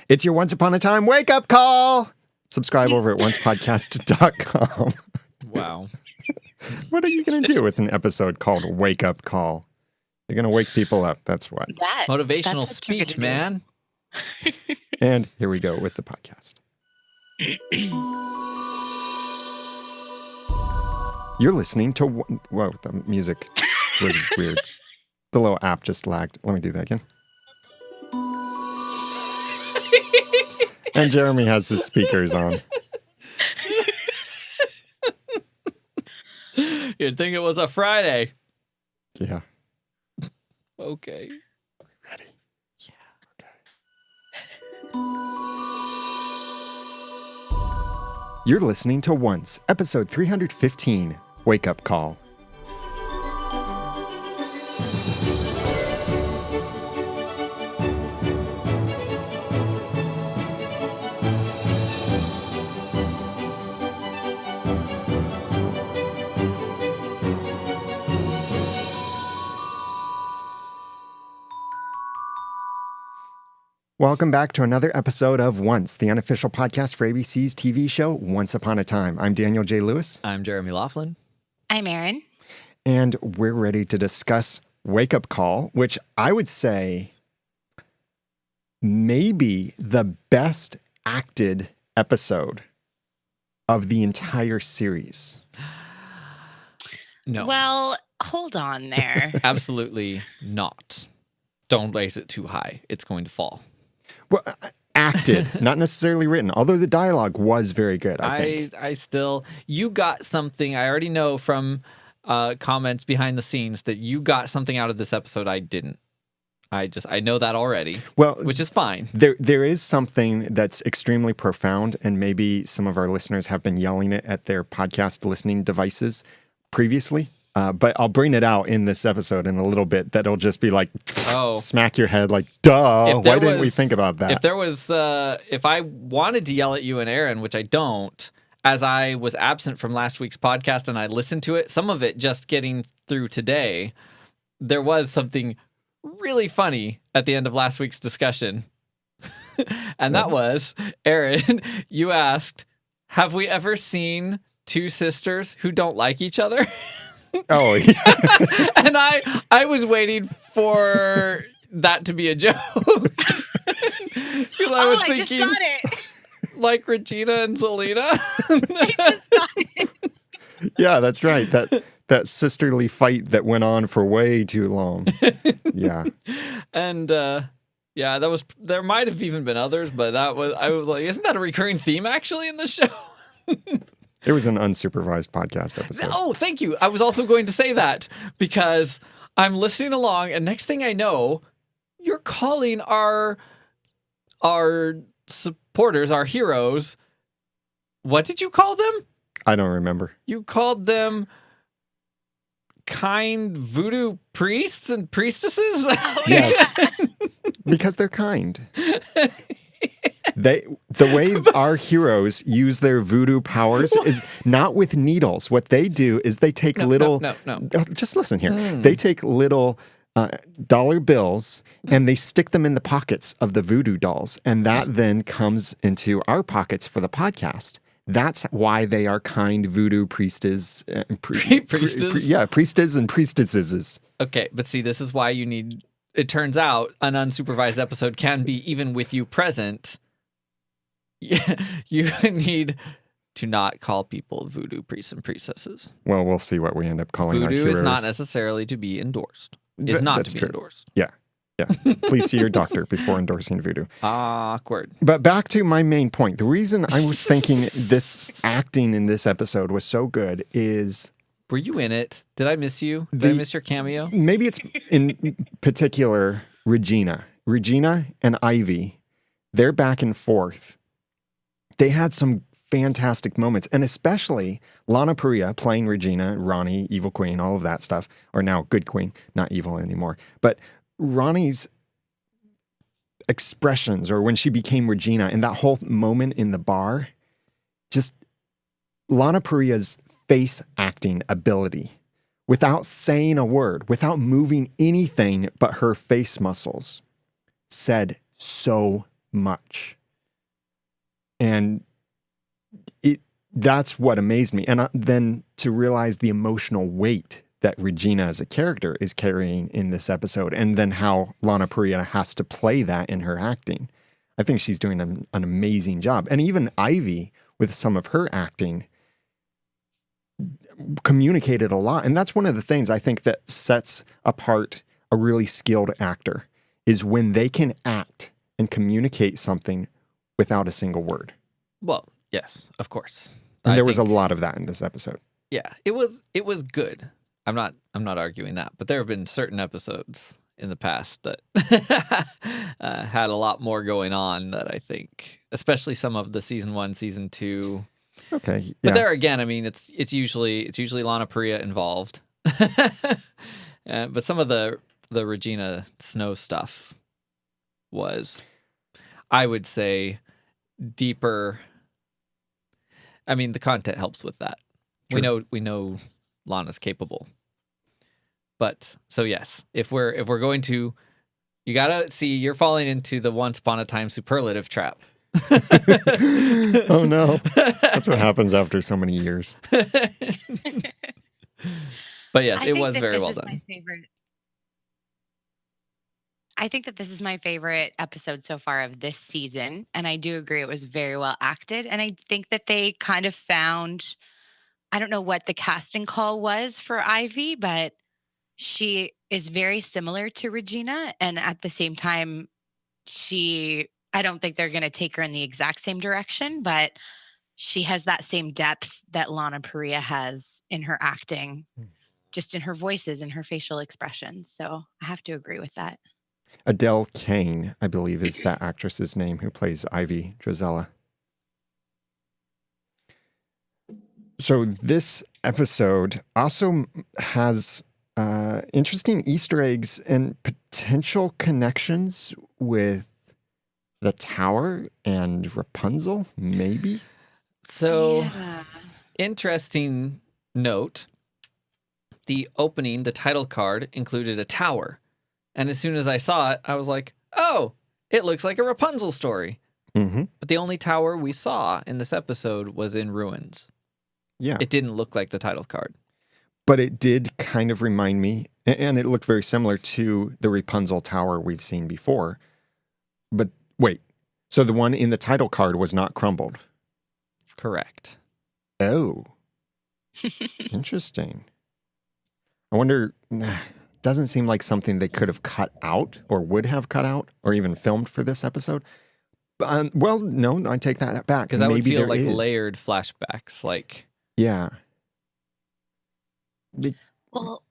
It's your Once Upon a Time wake-up call. Subscribe over at oncepodcast.com. Wow. What are you going to do with an episode called Wake Up Call? You're going to wake people up. That's what. Motivational speech, man. And here we go with the podcast. You're listening to... Whoa, the music was weird. The little app just lagged. Let me do that again. And Jeremy has his speakers on. You'd think it was a Friday. Yeah. Okay. Ready? Yeah. Okay. You're listening to Once, episode 315, Wake Up Call. Welcome back to another episode of Once, the unofficial podcast for ABC's TV show Once Upon a Time. I'm Daniel J. Lewis. I'm Jeremy Laughlin. I'm Erin. And we're ready to discuss Wake Up Call, which I would say maybe the best acted episode of the entire series. No. Well, hold on there. Absolutely not. Don't raise it too high. It's going to fall. Well, acted, not necessarily written, although the dialogue was very good, I think. You got something, I already know from comments behind the scenes that you got something out of this episode I didn't. I know that already, which is fine. There is something that's extremely profound, and maybe some of our listeners have been yelling it at their podcast listening devices previously. But I'll bring it out in this episode in a little bit. That'll just be like, smack your head like, duh, why didn't we think about that? If I wanted to yell at you and Erin, which I don't, as I was absent from last week's podcast and I listened to it, some of it just getting through today, there was something really funny at the end of last week's discussion. And that was, Erin, you asked, have we ever seen two sisters who don't like each other? Oh, yeah. And I was waiting for that to be a joke. Because I was thinking, just got it. Like Regina and Selena. I just got it. Yeah, that's right. That sisterly fight that went on for way too long. Yeah. And yeah, there might have even been others, but I was like, isn't that a recurring theme actually in the show? It was an unsupervised podcast episode. Oh, thank you. I was also going to say that because I'm listening along, and next thing I know, you're calling our supporters, our heroes. What did you call them? I don't remember. You called them kind voodoo priests and priestesses? Oh, yes. Because they're kind. The way our heroes use their voodoo powers is not with needles. What they do is they take little... No. Just listen here. They take little dollar bills and they stick them in the pockets of the voodoo dolls. And that then comes into our pockets for the podcast. That's why they are kind voodoo priestess. Priestess and priestesses. Okay, but see, this is why you need... It turns out an unsupervised episode can be even with you present. You need to not call people voodoo priests and priestesses. Well, we'll see what we end up calling our heroes. Voodoo is not necessarily to be endorsed. It's not to be endorsed. Yeah. Please see your doctor before endorsing voodoo. Awkward. But back to my main point. The reason I was thinking this acting in this episode was so good is... Were you in it? Did I miss you? Did I miss your cameo? Maybe it's in particular Regina. Regina and Ivy, they're back and forth. They had some fantastic moments, and especially Lana Parrilla playing Regina, Ronnie, Evil Queen, all of that stuff, or now Good Queen, not evil anymore. But Ronnie's expressions, or when she became Regina, and that whole moment in the bar, just Lana Parrilla's face acting ability, without saying a word, without moving anything but her face muscles, said so much. And that's what amazed me. And then to realize the emotional weight that Regina as a character is carrying in this episode, and then how Lana Parrilla has to play that in her acting. I think she's doing an amazing job. And even Ivy, with some of her acting, communicated a lot. And that's one of the things I think that sets apart a really skilled actor, is when they can act and communicate something without a single word. Well, yes, of course. And there was a lot of that in this episode. Yeah, it was good. I'm not arguing that, but there have been certain episodes in the past that had a lot more going on that I think, especially some of the season 1, season 2. Okay, yeah. But there again, I mean, it's usually Lana Parrilla involved. But some of the Regina Snow stuff was, I would say, deeper. I mean, the content helps with that. True. We know Lana's capable. But so yes, if we're going to, you gotta see, you're falling into the once upon a time superlative trap. Oh no, that's what happens after so many years. But yes, it was very well done. I think that this is my favorite episode so far of this season. And I do agree it was very well acted. And I think that they kind of found, I don't know what the casting call was for Ivy, but she is very similar to Regina. And at the same time, I don't think they're going to take her in the exact same direction, but she has that same depth that Lana Parrilla has in her acting, just in her voices and her facial expressions. So I have to agree with that. Adele Kane, I believe, is that actress's name who plays Ivy Drizella. So this episode also has interesting Easter eggs and potential connections with the Tower and Rapunzel, maybe? So, Yeah. Interesting note. The opening, the title card, included a tower. And as soon as I saw it, I was like, oh, it looks like a Rapunzel story. Mm-hmm. But the only tower we saw in this episode was in ruins. Yeah. It didn't look like the title card. But it did kind of remind me, and it looked very similar to the Rapunzel Tower we've seen before. But wait, so the one in the title card was not crumbled? Correct. Oh. Interesting. I wonder, doesn't seem like something they could have cut out or would have cut out or even filmed for this episode. Well, no, I take that back. Because that would feel like is. Layered flashbacks. Like, yeah. Well,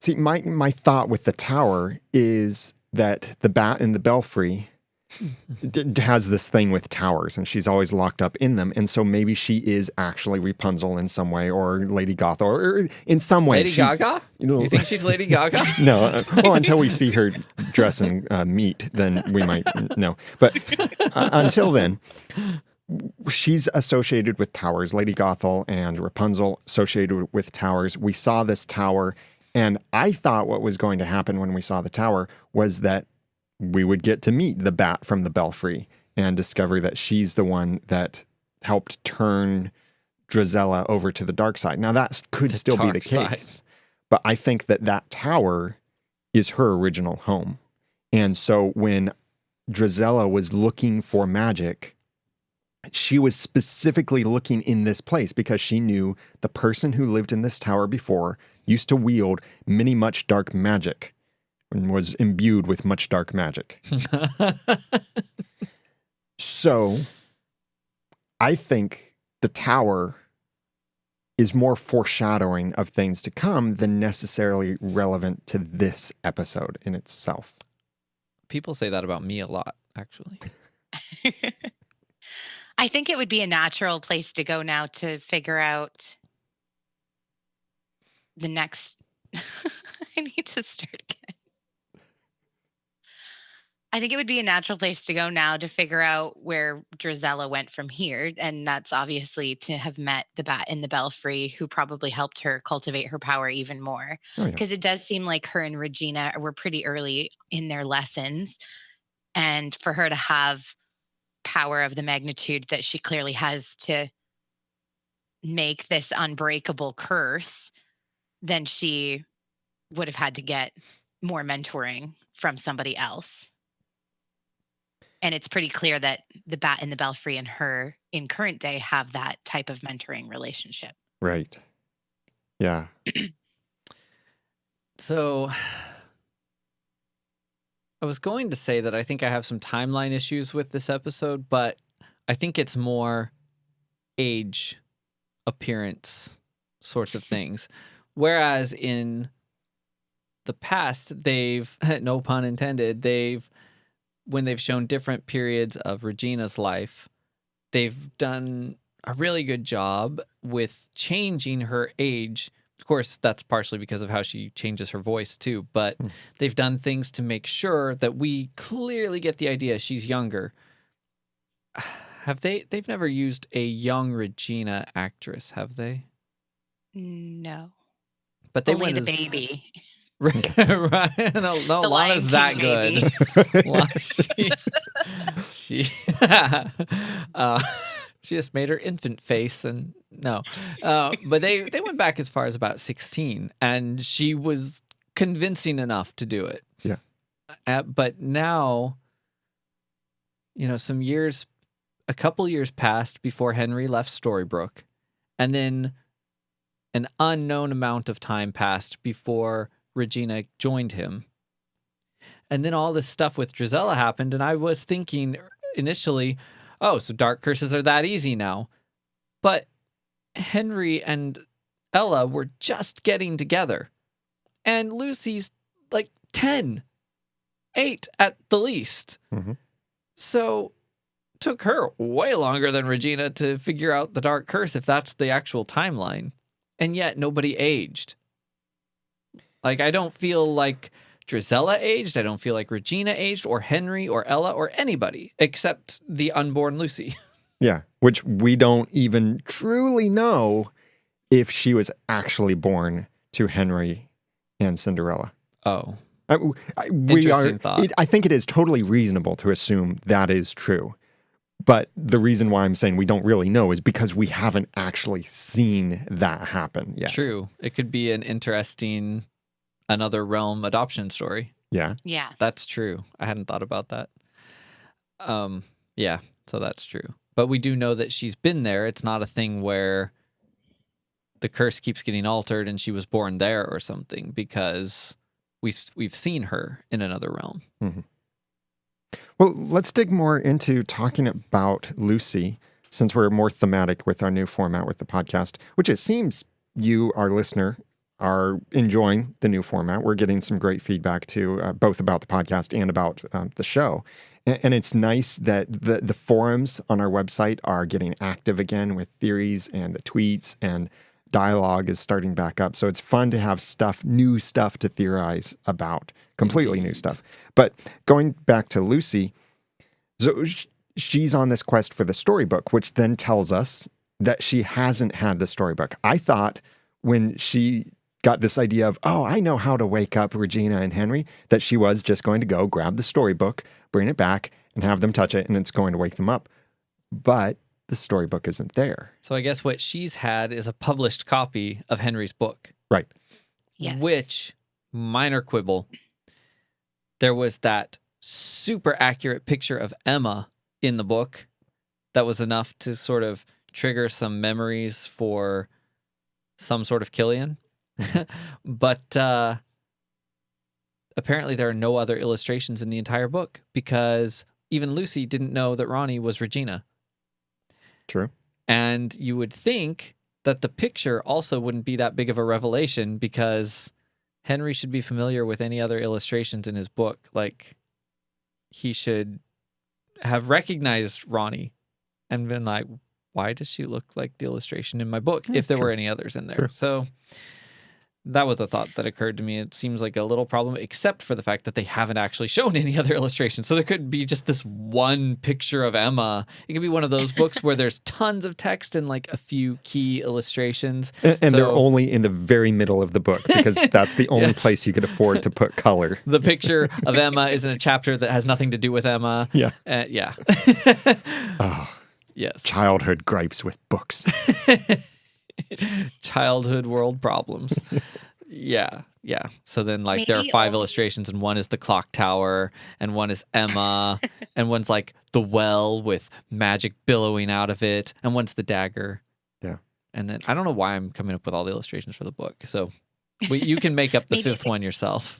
See, my thought with the tower is that the bat in the belfry has this thing with towers, and she's always locked up in them. And so maybe she is actually Rapunzel in some way, or Lady Gothel, or in some way. Lady Gaga? You think she's Lady Gaga? No. Well, until we see her dress in meat, then we might know. But until then, she's associated with towers. Lady Gothel and Rapunzel associated with towers. We saw this tower, and I thought what was going to happen when we saw the tower was that we would get to meet the bat from the belfry and discover that she's the one that helped turn Drizella over to the dark side. Now, that could still be the case, but I think that tower is her original home. And so when Drizella was looking for magic, she was specifically looking in this place because she knew the person who lived in this tower before used to wield much dark magic and was imbued with much dark magic. So I think the tower is more foreshadowing of things to come than necessarily relevant to this episode in itself. People say that about me a lot, actually. I think it would be a natural place to go now to figure out the next. I need to start again. I think it would be a natural place to go now to figure out where Drizella went from here. And that's obviously to have met the bat in the belfry, who probably helped her cultivate her power even more. Oh, yeah. Because it does seem like her and Regina were pretty early in their lessons. And for her to have power of the magnitude that she clearly has to make this unbreakable curse, then she would have had to get more mentoring from somebody else. And it's pretty clear that the bat and the belfry and her in current day have that type of mentoring relationship. Right. Yeah. So I was going to say that I think I have some timeline issues with this episode, but I think it's more age, appearance sorts of things. Whereas in the past, they've, no pun intended, when they've shown different periods of Regina's life, they've done a really good job with changing her age. Of course, that's partially because of how she changes her voice too, but they've done things to make sure that we clearly get the idea she's younger. They've never used a young Regina actress, have they? No. But they Only went the as baby. right. No, The Lana's Lion that King good. baby. She she just made her infant face, and no, but they went back as far as about 16, and she was convincing enough to do it. Yeah. But now, a couple years passed before Henry left Storybrooke, and then an unknown amount of time passed before Regina joined him. And then all this stuff with Drizella happened, and I was thinking initially, oh, so dark curses are that easy now. But Henry and Ella were just getting together. And Lucy's like 10, 8 at the least. Mm-hmm. So it took her way longer than Regina to figure out the dark curse, if that's the actual timeline. And yet nobody aged. Like, I don't feel like Drizella aged. I don't feel like Regina aged, or Henry, or Ella, or anybody except the unborn Lucy. Yeah, which we don't even truly know if she was actually born to Henry and Cinderella. Oh, We interesting thought. I think it is totally reasonable to assume that is true. But the reason why I'm saying we don't really know is because we haven't actually seen that happen yet. True. It could be an interesting another realm adoption story. Yeah. Yeah. That's true. I hadn't thought about that. Yeah, so that's true. But we do know that she's been there. It's not a thing where the curse keeps getting altered and she was born there or something, because we've seen her in another realm. Mm-hmm. Well, let's dig more into talking about Lucy, since we're more thematic with our new format with the podcast, which it seems you, our listener, are enjoying the new format. We're getting some great feedback too, both about the podcast and about the show. And it's nice that the forums on our website are getting active again with theories, and the tweets and dialogue is starting back up. So it's fun to have new stuff to theorize about, completely new stuff. But going back to Lucy, so she's on this quest for the storybook, which then tells us that she hasn't had the storybook. I thought when she got this idea of, oh, I know how to wake up Regina and Henry, that she was just going to go grab the storybook, bring it back, and have them touch it, and it's going to wake them up. But the storybook isn't there. So I guess what she's had is a published copy of Henry's book. Right. Yes. Which, minor quibble, there was that super accurate picture of Emma in the book that was enough to sort of trigger some memories for some sort of Killian. But apparently there are no other illustrations in the entire book, because even Lucy didn't know that Ronnie was Regina. True. And you would think that the picture also wouldn't be that big of a revelation, because Henry should be familiar with any other illustrations in his book. Like, he should have recognized Ronnie and been like, why does she look like the illustration in my book? If there were any others in there. True. So That was a thought that occurred to me. It seems like a little problem, except for the fact that they haven't actually shown any other illustrations. So there could be just this one picture of Emma. It could be one of those books where there's tons of text and like a few key illustrations. And they're only in the very middle of the book because that's the only Yes. place you could afford to put color. The picture of Emma is in a chapter that has nothing to do with Emma. Yeah. Yeah. Oh, Yes. childhood gripes with books. Childhood world problems. Yeah. So then like there are Maybe 5 only- illustrations and one is the clock tower and one is Emma and one's like the well with magic billowing out of it and one's the dagger. Yeah. And then I don't know why I'm coming up with all the illustrations for the book. So you can make up the Maybe 5th one yourself.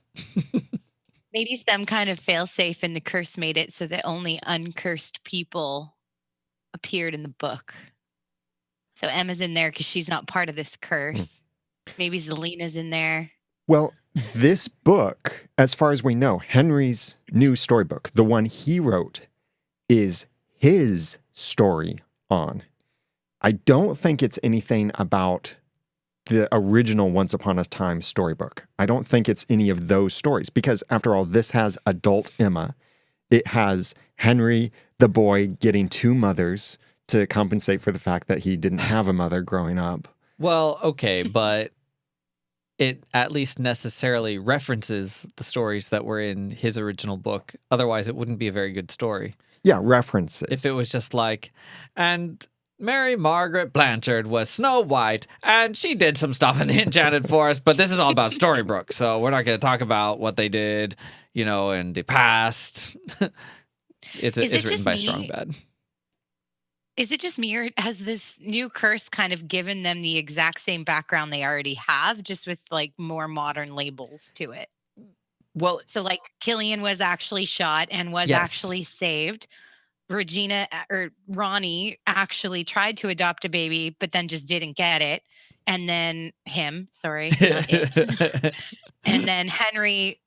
Maybe some kind of failsafe in the curse made it so that only uncursed people appeared in the book. So Emma's in there because she's not part of this curse. Maybe Zelina's in there. Well, this book, as far as we know, Henry's new storybook, the one he wrote, is his story on. I don't think it's anything about the original Once Upon a Time storybook. I don't think it's any of those stories because, after all, this has adult Emma. It has Henry, the boy, getting 2 mothers to compensate for the fact that he didn't have a mother growing up. Well, okay, but it at least necessarily references the stories that were in his original book. Otherwise, it wouldn't be a very good story. Yeah, references. If it was just like, and Mary Margaret Blanchard was Snow White, and she did some stuff in the Enchanted Forest, but this is all about Storybrooke, so we're not going to talk about what they did, in the past. It's Is it written just by me? Strong Bad. Is it just me, or has this new curse kind of given them the exact same background they already have, just with like more modern labels to it? Well, So, like, Killian was actually shot and was Yes. actually saved. Regina or Ronnie actually tried to adopt a baby, but then just didn't get it. And then sorry, not it. And then Henry,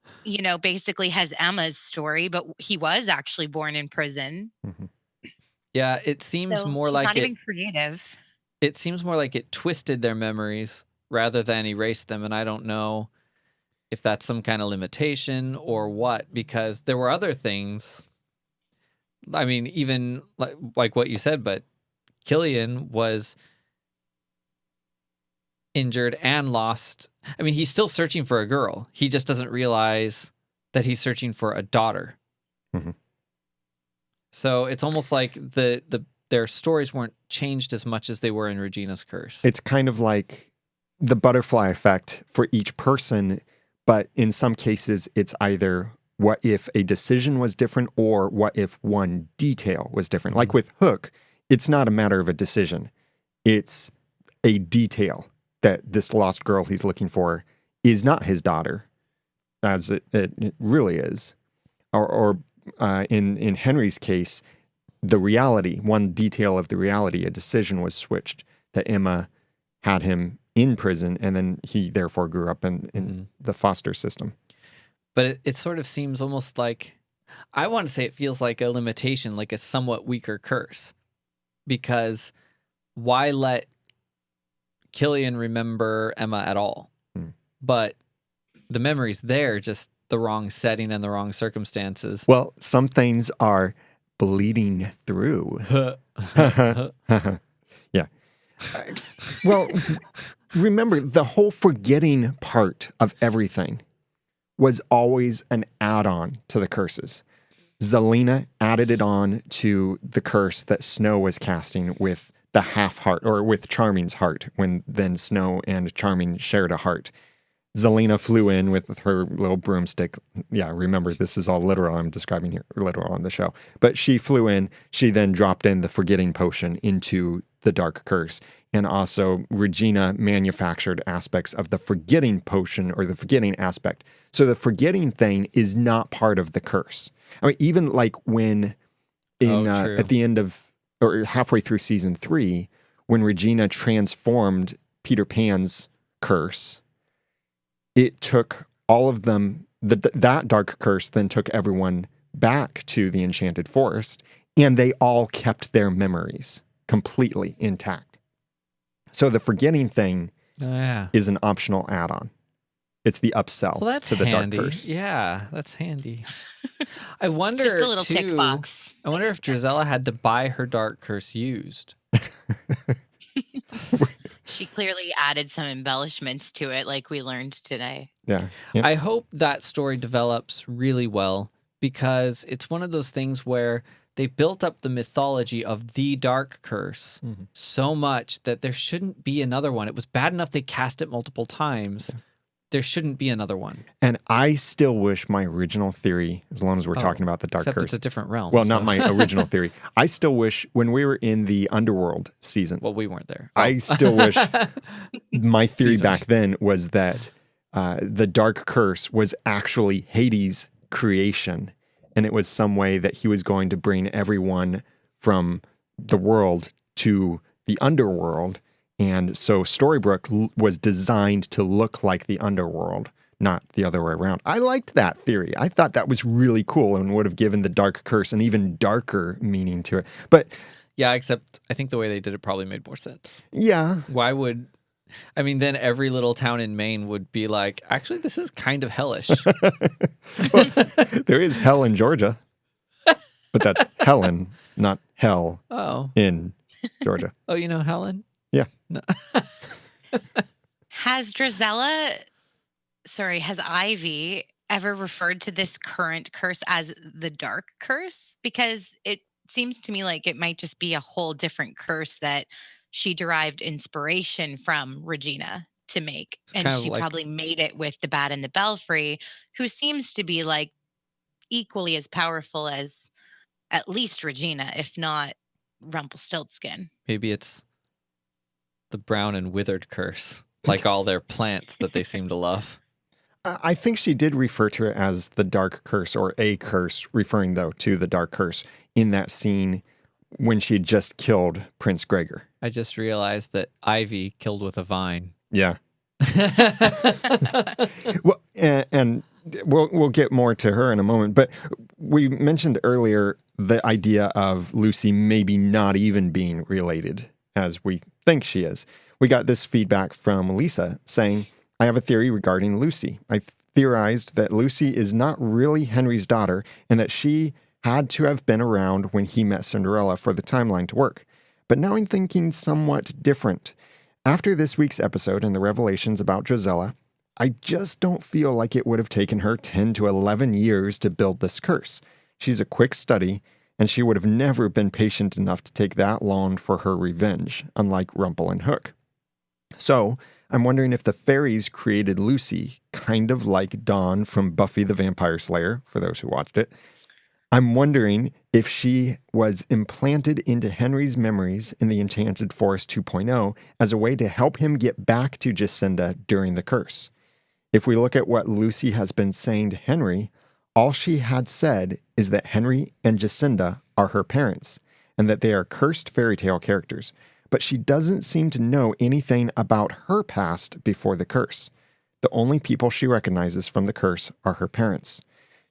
basically has Emma's story, but he was actually born in prison. Mhm. yeah, it seems So more he's like not it. even creative. It seems more like it twisted their memories rather than erased them, and I don't know if that's some kind of limitation or what, because there were other things. I mean, even like what you said, but Killian was injured and lost. I mean, he's still searching for a girl. He just doesn't realize that he's searching for a daughter. Mhm. So it's almost like their stories weren't changed as much as they were in Regina's Curse. It's kind of like the butterfly effect for each person, but in some cases, it's either what if a decision was different or what if one detail was different. Like with Hook, it's not a matter of a decision. It's a detail that this lost girl he's looking for is not his daughter, as it really is. Or in Henry's case, the reality, one detail of the reality, a decision was switched, that Emma had him in prison and then he therefore grew up in the foster system. But it sort of seems almost like, I want to say it feels like a limitation, like a somewhat weaker curse. Because why let Killian remember Emma at all? But the memory's there, just the wrong setting and the wrong circumstances. Well, some things are bleeding through. Yeah. Well, remember, the whole forgetting part of everything was always an add-on to the curses. Zelina added it on to the curse that Snow was casting with the half heart, or with Charming's heart, when then Snow and Charming shared a heart. Zelina flew in with her little broomstick. Yeah, remember, this is all literal. I'm describing here, literal on the show. But she flew in. She then dropped in the forgetting potion into the dark curse. And also, Regina manufactured aspects of the forgetting potion, or the forgetting aspect. So the forgetting thing is not part of the curse. I mean, even like when at the end of, or halfway through season 3, when Regina transformed Peter Pan's curse, it took all of them, that dark curse then took everyone back to the Enchanted Forest, and they all kept their memories completely intact. So the forgetting thing is an optional add-on. It's the upsell Well, that's to the dark handy. curse. Yeah, that's handy. I Just wonder a little tick too. box. I wonder if Drizella had to buy her dark curse used. She clearly added some embellishments to it, like we learned today. Yeah. I hope that story develops really well because it's one of those things where they built up the mythology of the dark curse so much that there shouldn't be another one. It was bad enough they cast it multiple times. Yeah. There shouldn't be another one. And I still wish my original theory, as long as we're talking about the dark except curse. It's a different realm. Well, not my original theory. I still wish when we were in the Underworld season. Well, we weren't there. I still wish my theory back then was that the dark curse was actually Hades' creation. And it was some way that he was going to bring everyone from the world to the underworld. And so Storybook was designed to look like the underworld, not the other way around. I liked that theory. I thought that was really cool and would have given the dark curse an even darker meaning to it. But yeah, except I think the way they did it probably made more sense. Yeah. Why would... I mean, then every little town in Maine would be like, actually, this is kind of hellish. Well, there is hell in Georgia, but that's Helen, not hell in Georgia. Oh, you know Helen? Yeah. No. Has Ivy ever referred to this current curse as the dark curse? Because it seems to me like it might just be a whole different curse that she derived inspiration from Regina to make. And she probably made it with the bat and the belfry, who seems to be like equally as powerful as at least Regina, if not Rumpelstiltskin. Maybe it's the brown and withered curse, like all their plants that they seem to love. I think she did refer to it as the dark curse or a curse, referring, though, to the dark curse in that scene when she had just killed Prince Gregor. I just realized that Ivy killed with a vine. Yeah. Well, and we'll get more to her in a moment, but we mentioned earlier the idea of Lucy maybe not even being related as we think she is. We got this feedback from Lisa saying, I have a theory regarding Lucy. I theorized that Lucy is not really Henry's daughter and that she had to have been around when he met Cinderella for the timeline to work. But now I'm thinking somewhat different. After this week's episode and the revelations about Drizella, I just don't feel like it would have taken her 10 to 11 years to build this curse. She's a quick study, and she would have never been patient enough to take that long for her revenge, unlike Rumple and Hook. So, I'm wondering if the fairies created Lucy, kind of like Dawn from Buffy the Vampire Slayer, for those who watched it. I'm wondering if she was implanted into Henry's memories in the Enchanted Forest 2.0 as a way to help him get back to Jacinda during the curse. If we look at what Lucy has been saying to Henry, all she had said is that Henry and Jacinda are her parents and that they are cursed fairy tale characters, but she doesn't seem to know anything about her past before the curse. The only people she recognizes from the curse are her parents.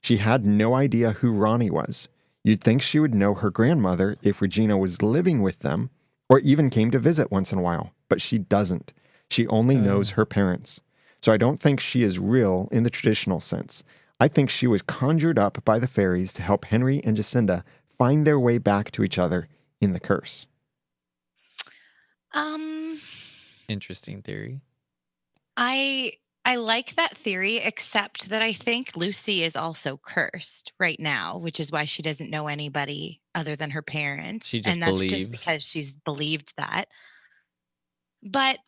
She had no idea who Ronnie was. You'd think she would know her grandmother if Regina was living with them or even came to visit once in a while, but she doesn't. She only knows her parents. So I don't think she is real in the traditional sense. I think she was conjured up by the fairies to help Henry and Jacinda find their way back to each other in the curse. Interesting theory. I like that theory, except that I think Lucy is also cursed right now, which is why she doesn't know anybody other than her parents. She just and that's believes. just because she's believed that. But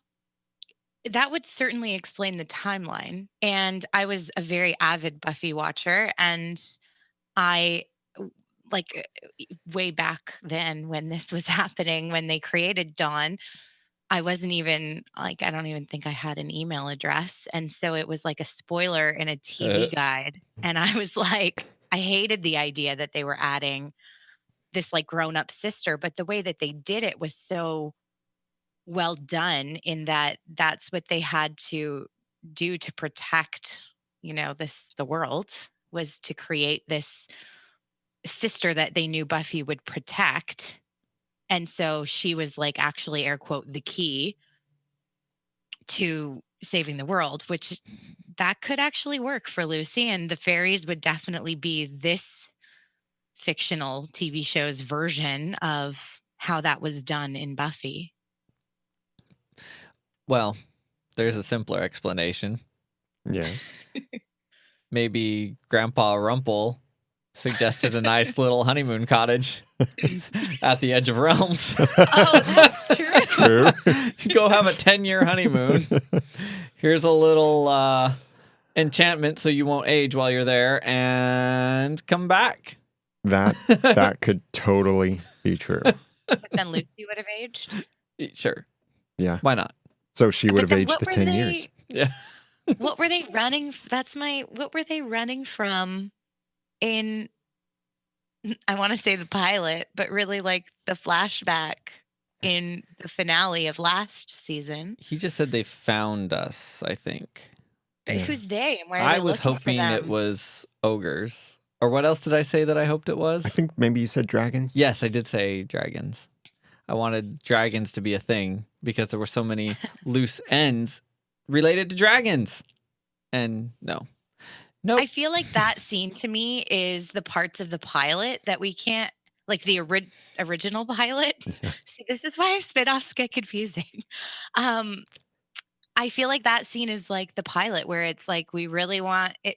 that would certainly explain the timeline. And I was a very avid Buffy watcher, and I way back then when this was happening, when they created Dawn, I wasn't even I don't even think I had an email address. And so it was like a spoiler in a TV guide. And I was like, I hated the idea that they were adding this like grown up sister, but the way that they did it was so well done in that that's what they had to do to protect, the world, was to create this sister that they knew Buffy would protect. And so she was like actually air quote the key to saving the world, which that could actually work for Lucy. And the fairies would definitely be this fictional TV show's version of how that was done in Buffy. Well, there's a simpler explanation. Yes. Maybe Grandpa Rumple suggested a nice little honeymoon cottage at the edge of realms. Oh, that's true. True. Go have a 10-year honeymoon. Here's a little enchantment so you won't age while you're there, and come back. That could totally be true. But then Lucy would have aged. Sure. Yeah. Why not? So she would But have then aged what the were 10 they- years. Yeah. What were they running? What were they running from in, I want to say the pilot, but really like the flashback in the finale of last season? He just said they found us, I think. But Yeah. who's they? And where are I they was looking for hoping it them? was ogres. Or what else did I say that I hoped it was? I think maybe you said dragons. Yes, I did say dragons. I wanted dragons to be a thing because there were so many loose ends related to dragons. And no. Nope. I feel like that scene to me is the parts of the pilot that we can't, like the original pilot. Yeah. See, this is why spin-offs get confusing. I feel like that scene is like the pilot where it's like we really want it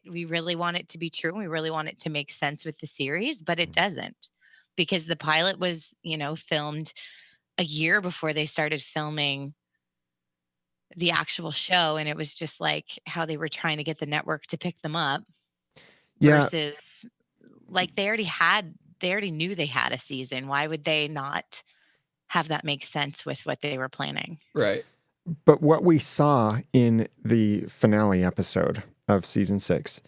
to be true, and we really want it to make sense with the series, but it doesn't. Because the pilot was, filmed a year before they started filming the actual show, and it was just like how they were trying to get the network to pick them up. Yeah. Versus like they already knew they had a season. Why would they not have that make sense with what they were planning? Right. But what we saw in the finale episode of season 6,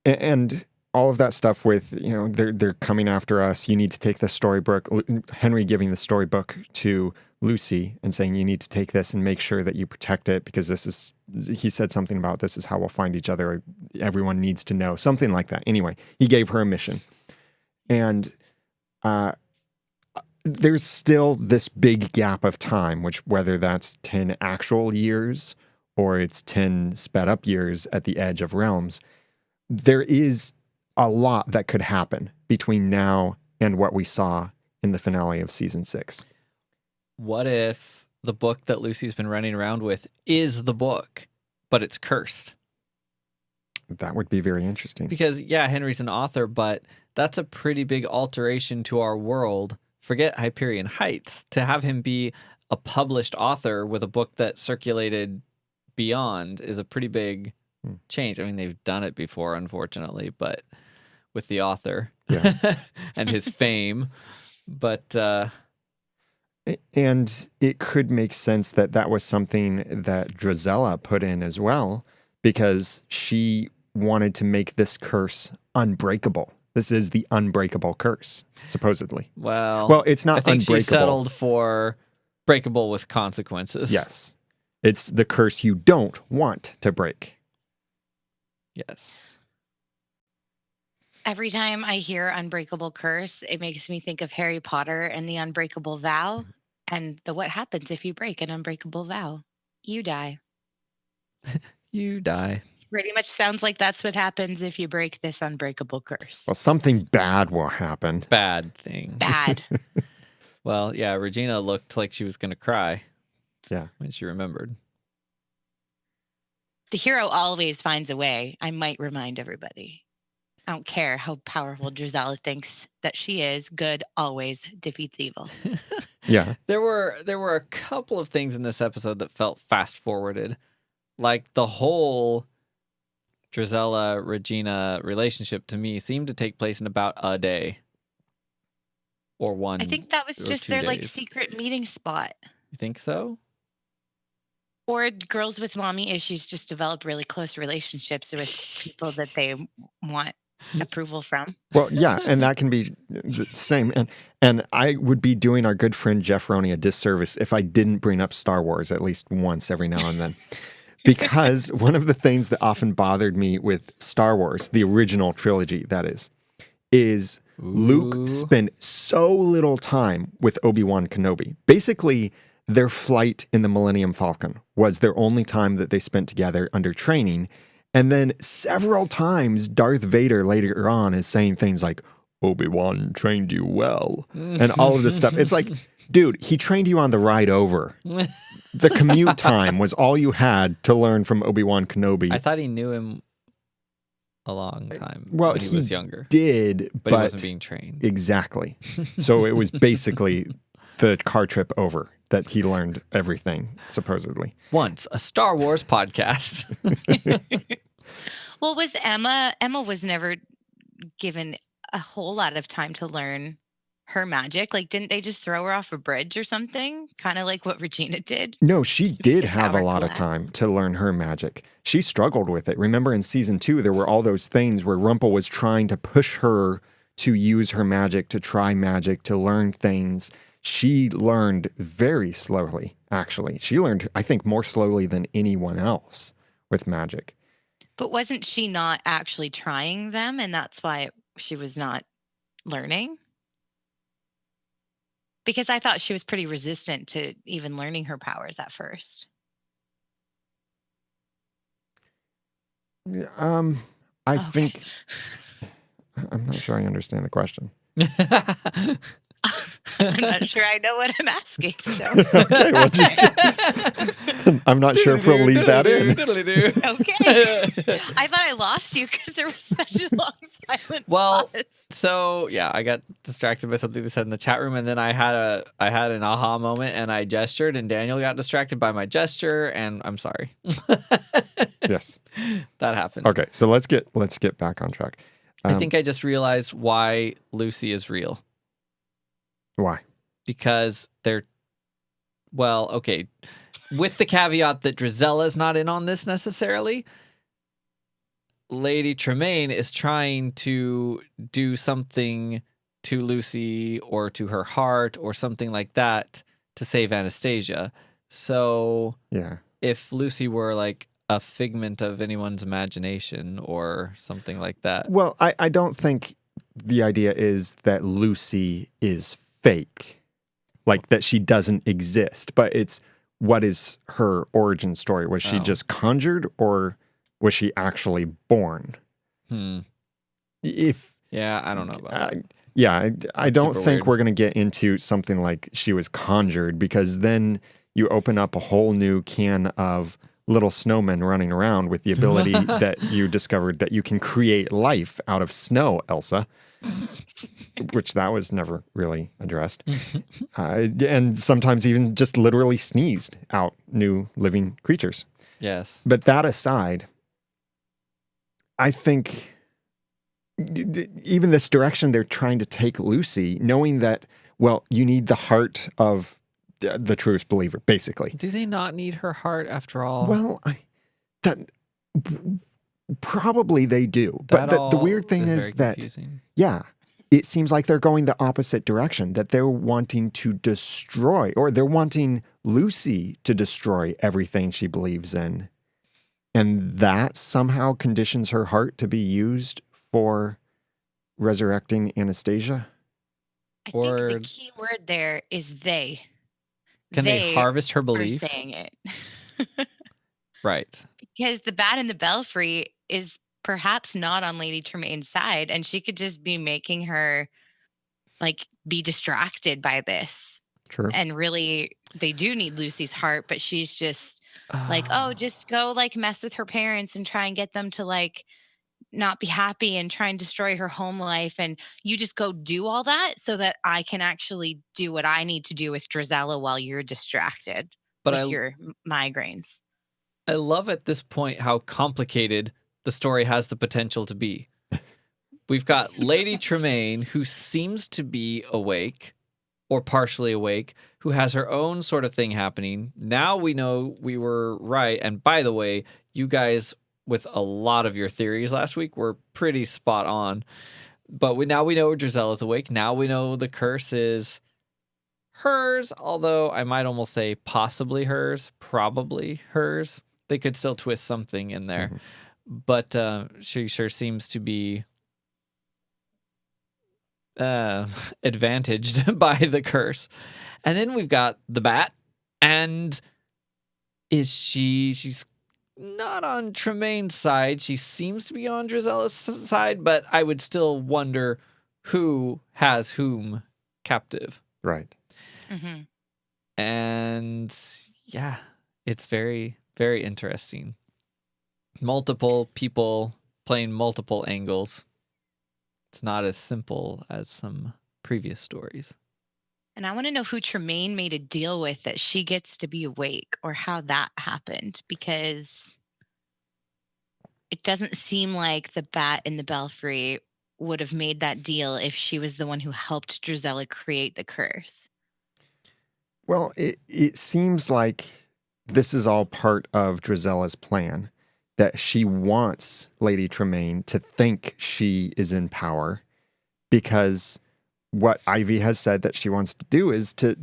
and all of that stuff with, they're coming after us. You need to take the storybook. Henry giving the storybook to Lucy and saying, you need to take this and make sure that you protect it because he said something about this is how we'll find each other. Everyone needs to know, something like that. Anyway, he gave her a mission. And there's still this big gap of time, which whether that's 10 actual years or it's 10 sped up years at the edge of realms, there is a lot that could happen between now and what we saw in the finale of season 6. What if the book that Lucy's been running around with is the book, but it's cursed? That would be very interesting. Because, yeah, Henry's an author, but that's a pretty big alteration to our world. Forget Hyperion Heights. To have him be a published author with a book that circulated beyond is a pretty big change. I mean, they've done it before, unfortunately, but with the author and his fame. But and it could make sense that was something that Drizella put in as well, because she wanted to make this curse unbreakable. This is the unbreakable curse, supposedly. Well, it's not I think unbreakable. she settled for breakable with consequences. Yes. It's the curse you don't want to break. Yes. Every time I hear unbreakable curse, it makes me think of Harry Potter and the unbreakable vow. And what happens if you break an unbreakable vow? You die. You die. Pretty much sounds like that's what happens if you break this unbreakable curse. Well, something bad will happen. Bad thing. Bad. Well, yeah, Regina looked like she was going to cry. Yeah. When she remembered. The hero always finds a way. I might remind everybody. I don't care how powerful Drizella thinks that she is. Good always defeats evil. Yeah. There were a couple of things in this episode that felt fast forwarded. Like the whole Drizella Regina relationship to me seemed to take place in about a day. Or one. I think that was or just 2 their like days. secret meeting spot. You think so? Or girls with mommy issues just develop really close relationships with people that they want approval from. Well, yeah, and that can be the same. And I would be doing our good friend Jeff Roney a disservice if I didn't bring up Star Wars at least once every now and then. Because one of the things that often bothered me with Star Wars, the original trilogy, that is Luke spent so little time with Obi-Wan Kenobi. Basically, their flight in the Millennium Falcon was their only time that they spent together under training. And then several times, Darth Vader later on is saying things like, Obi-Wan trained you well, and all of this stuff. It's like, dude, he trained you on the ride over. The commute time was all you had to learn from Obi-Wan Kenobi. I thought he knew him a long time Well, when he was younger. Did, but he wasn't being trained. Exactly. So it was basically the car trip over that he learned everything, supposedly. Once a Star Wars podcast. Well, was Emma was never given a whole lot of time to learn her magic. Like, didn't they just throw her off a bridge or something? Kind of like what Regina did. No, she did have a tower lot of collapse. time to learn her magic. She struggled with it. Remember in season 2, there were all those things where Rumpel was trying to push her to use her magic, to try magic, to learn things. She learned very slowly, actually. She learned, I think, more slowly than anyone else with magic. But wasn't she not actually trying them, and that's why she was not learning? Because I thought she was pretty resistant to even learning her powers at first. I Okay. think, I'm not sure I understand the question. I'm not sure I know what I'm asking. So Okay, well, I'm not sure if we'll leave that in. okay. I thought I lost you because there was such a long silent Well, pause. So yeah, I got distracted by something they said in the chat room, and then I had an aha moment, and I gestured, and Daniel got distracted by my gesture, and I'm sorry. Yes, that happened. Okay, so let's get back on track. I think I just realized why Lucy is real. Why? Because okay, with the caveat that Drizella's not in on this necessarily. Lady Tremaine is trying to do something to Lucy or to her heart or something like that to save Anastasia. So Yeah, if Lucy were like a figment of anyone's imagination or something like that. Well, I don't think the idea is that Lucy is fake, like that she doesn't exist, but it's what is her origin story? Was she just conjured, or was she actually born? Yeah, I don't know about that. Yeah, I don't super think weird. we're going to get into something like she was conjured, because then you open up a whole new can of little snowmen running around with the ability that you discovered that you can create life out of snow, Elsa, which that was never really addressed. And sometimes even just literally sneezed out new living creatures. Yes. But that aside, I think even this direction they're trying to take Lucy, knowing that, well, you need the heart of the truest believer, basically. Do they not need her heart after all? Well, probably they do. But the weird thing is that, confusing. yeah, it seems like they're going the opposite direction, that they're wanting to destroy, or they're wanting Lucy to destroy everything she believes in. And that somehow conditions her heart to be used for resurrecting Anastasia. I think the key word there is they. Can they harvest her Are belief? saying it. Right. Because the bat in the belfry is perhaps not on Lady Tremaine's side, and she could just be making her like be distracted by this. True. And really, they do need Lucy's heart, but she's just like, oh, just go like mess with her parents and try and get them to like not be happy and try and destroy her home life. And you just go do all that so that I can actually do what I need to do with Drizella while you're distracted with your migraines. I love at this point how complicated the story has the potential to be. We've got Lady Tremaine, who seems to be awake or partially awake, who has her own sort of thing happening. Now we know we were right. And by the way, you guys, with a lot of your theories last week, were pretty spot on. But now we know Drizella's awake. Now we know the curse is hers, although I might almost say possibly hers, probably hers. They could still twist something in there. Mm-hmm. But she sure seems to be advantaged by the curse. And then we've got the bat And she's not on Tremaine's side. She seems to be on Drizella's side, but I would still wonder who has whom captive. Right. Mm-hmm. And yeah, it's very, very interesting. Multiple people playing multiple angles. It's not as simple as some previous stories. And I want to know who Tremaine made a deal with that she gets to be awake, or how that happened, because it doesn't seem like the bat in the belfry would have made that deal if she was the one who helped Drizella create the curse. Well, it seems like this is all part of Drizella's plan, that she wants Lady Tremaine to think she is in power, because what Ivy has said that she wants to do is to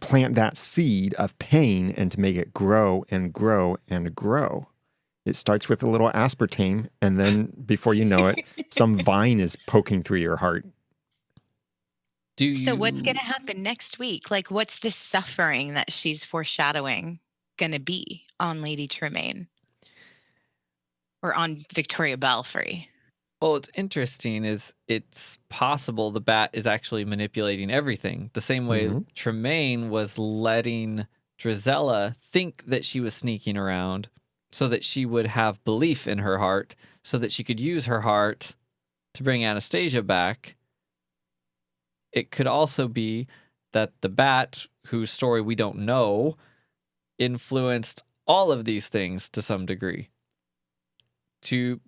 plant that seed of pain and to make it grow and grow and grow. It starts with a little aspartame, and then before you know it, some vine is poking through your heart. So what's going to happen next week? Like, what's this suffering that she's foreshadowing going to be on Lady Tremaine or on Victoria Belfry? Well, what's interesting is it's possible the bat is actually manipulating everything. The same way Tremaine was letting Drizella think that she was sneaking around so that she would have belief in her heart, so that she could use her heart to bring Anastasia back. It could also be that the bat, whose story we don't know, influenced all of these things to some degree. To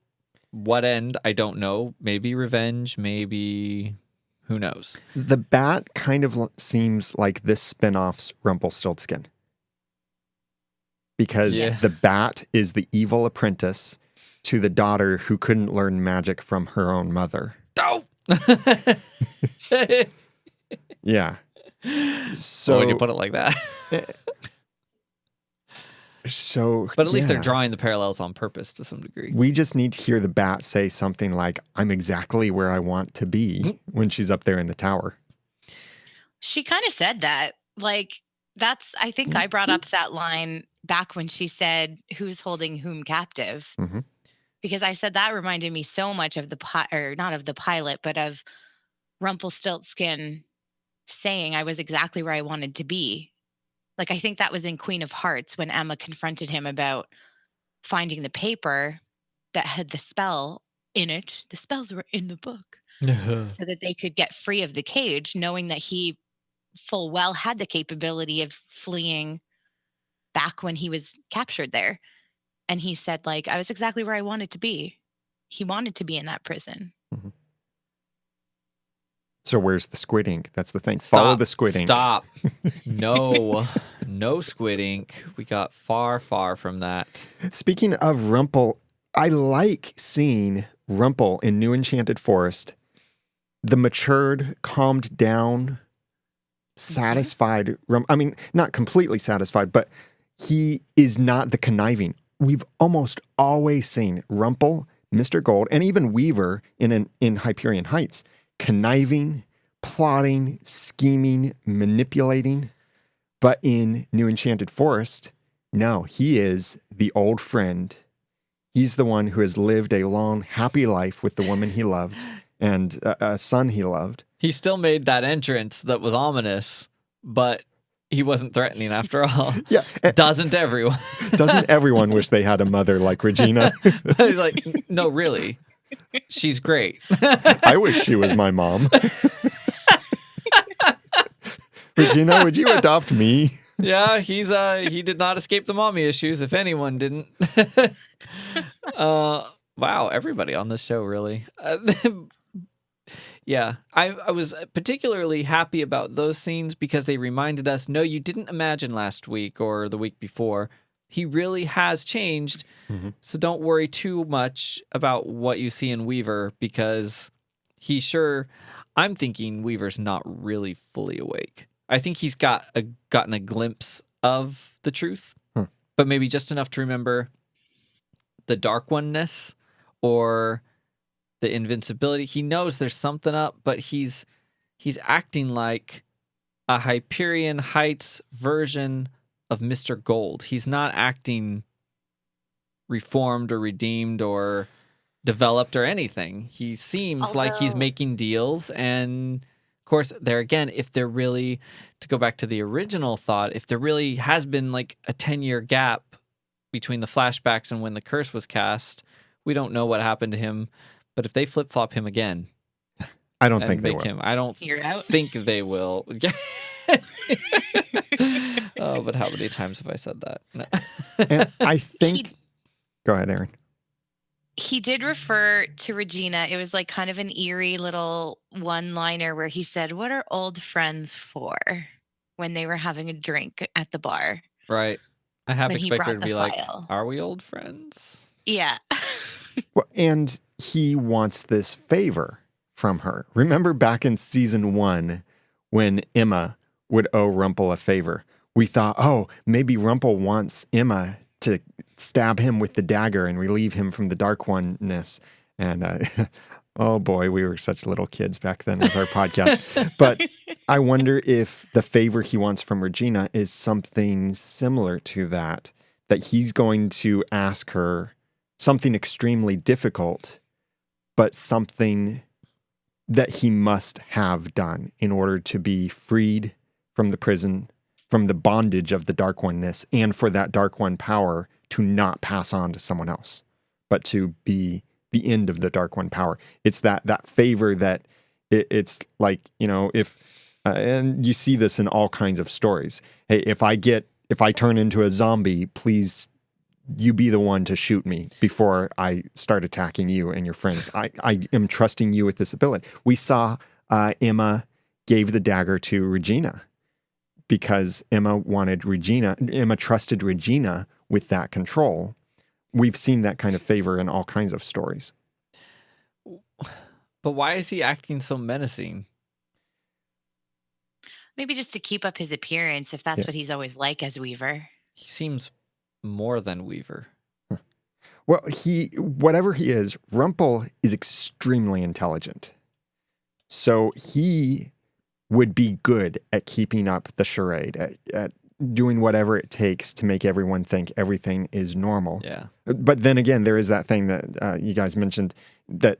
what end, I don't know. Maybe revenge, maybe who knows. The bat kind of seems like this spin-off's Rumpelstiltskin. Because the bat is the evil apprentice to the daughter who couldn't learn magic from her own mother. Oh! Yeah. So when you put it like that. But at least they're drawing the parallels on purpose to some degree. We just need to hear the bat say something like, "I'm exactly where I want to be," when she's up there in the tower. She kind of said that. Like, I think I brought up that line back when she said, "Who's holding whom captive?" Mm-hmm. Because I said that reminded me so much of not of the pilot, but of Rumpelstiltskin saying, "I was exactly where I wanted to be." Like, I think that was in Queen of Hearts when Emma confronted him about finding the paper that had the spell in it. The spells were in the book. So that they could get free of the cage, knowing that he full well had the capability of fleeing back when he was captured there. And he said, like, I was exactly where I wanted to be. He wanted to be in that prison. Mm-hmm. So where's the squid ink? That's the thing. Follow the squid ink. Stop. No squid ink. We got far, far from that. Speaking of Rumple, I like seeing Rumple in New Enchanted Forest, the matured, calmed down, satisfied. I mean, not completely satisfied, but he is not the conniving. We've almost always seen Rumple, Mr. Gold, and even Weaver in Hyperion Heights, conniving, plotting, scheming, manipulating. But in New Enchanted Forest, no, he is the old friend. He's the one who has lived a long, happy life with the woman he loved and a son he loved. He still made that entrance that was ominous, but he wasn't threatening after all. Yeah. Doesn't everyone? Doesn't everyone wish they had a mother like Regina? He's like, no, really. She's great. I wish she was my mom. Regina, would you adopt me? Yeah, he did not escape the mommy issues, if anyone didn't. Wow, everybody on this show, really. Yeah, I was particularly happy about those scenes because they reminded us, no, you didn't imagine last week or the week before. He really has changed. Mm-hmm. So don't worry too much about what you see in Weaver, because I'm thinking Weaver's not really fully awake. I think he's gotten a glimpse of the truth, but maybe just enough to remember the Dark One-ness or the invincibility. He knows there's something up, but he's acting like a Hyperion Heights version of Mr. Gold. He's not acting reformed or redeemed or developed or anything. He seems like he's Although, making deals. And of course, there again, if there really, to go back to the original thought, if there really has been like a 10-year gap between the flashbacks and when the curse was cast, we don't know what happened to him. But if they flip-flop him again I don't and think they make will. him, I don't you're out. think they will. Oh, but how many times have I said that? No. And I He think, go ahead, Aaron. he did refer to Regina. It was like kind of an eerie little one-liner where he said, "What are old friends for?" when they were having a drink at the bar Right. I half when he expect her brought to the be like, file. are we old friends? Yeah. Well, and he wants this favor from her. Remember back in season 1 when Emma would owe Rumple a favor? We thought, oh, maybe Rumple wants Emma to stab him with the dagger and relieve him from the dark oneness. And oh boy, we were such little kids back then with our podcast. But I wonder if the favor he wants from Regina is something similar to that, that he's going to ask her something extremely difficult, but something that he must have done in order to be freed from the prison, from the bondage of the Dark Oneness, and for that Dark One power to not pass on to someone else, but to be the end of the Dark One power. It's that favor that it's like, if, and you see this in all kinds of stories. Hey, if I turn into a zombie, please you be the one to shoot me before I start attacking you and your friends. I am trusting you with this ability. We saw Emma gave the dagger to Regina because Emma trusted Regina with that control. We've seen that kind of favor in all kinds of stories. But why is he acting so menacing? Maybe just to keep up his appearance, if that's Yeah. what he's always like as Weaver. He seems more than Weaver. Well, whatever he is, Rumple is extremely intelligent. So he would be good at keeping up the charade, at doing whatever it takes to make everyone think everything is normal. Yeah. But then again, there is that thing that you guys mentioned, that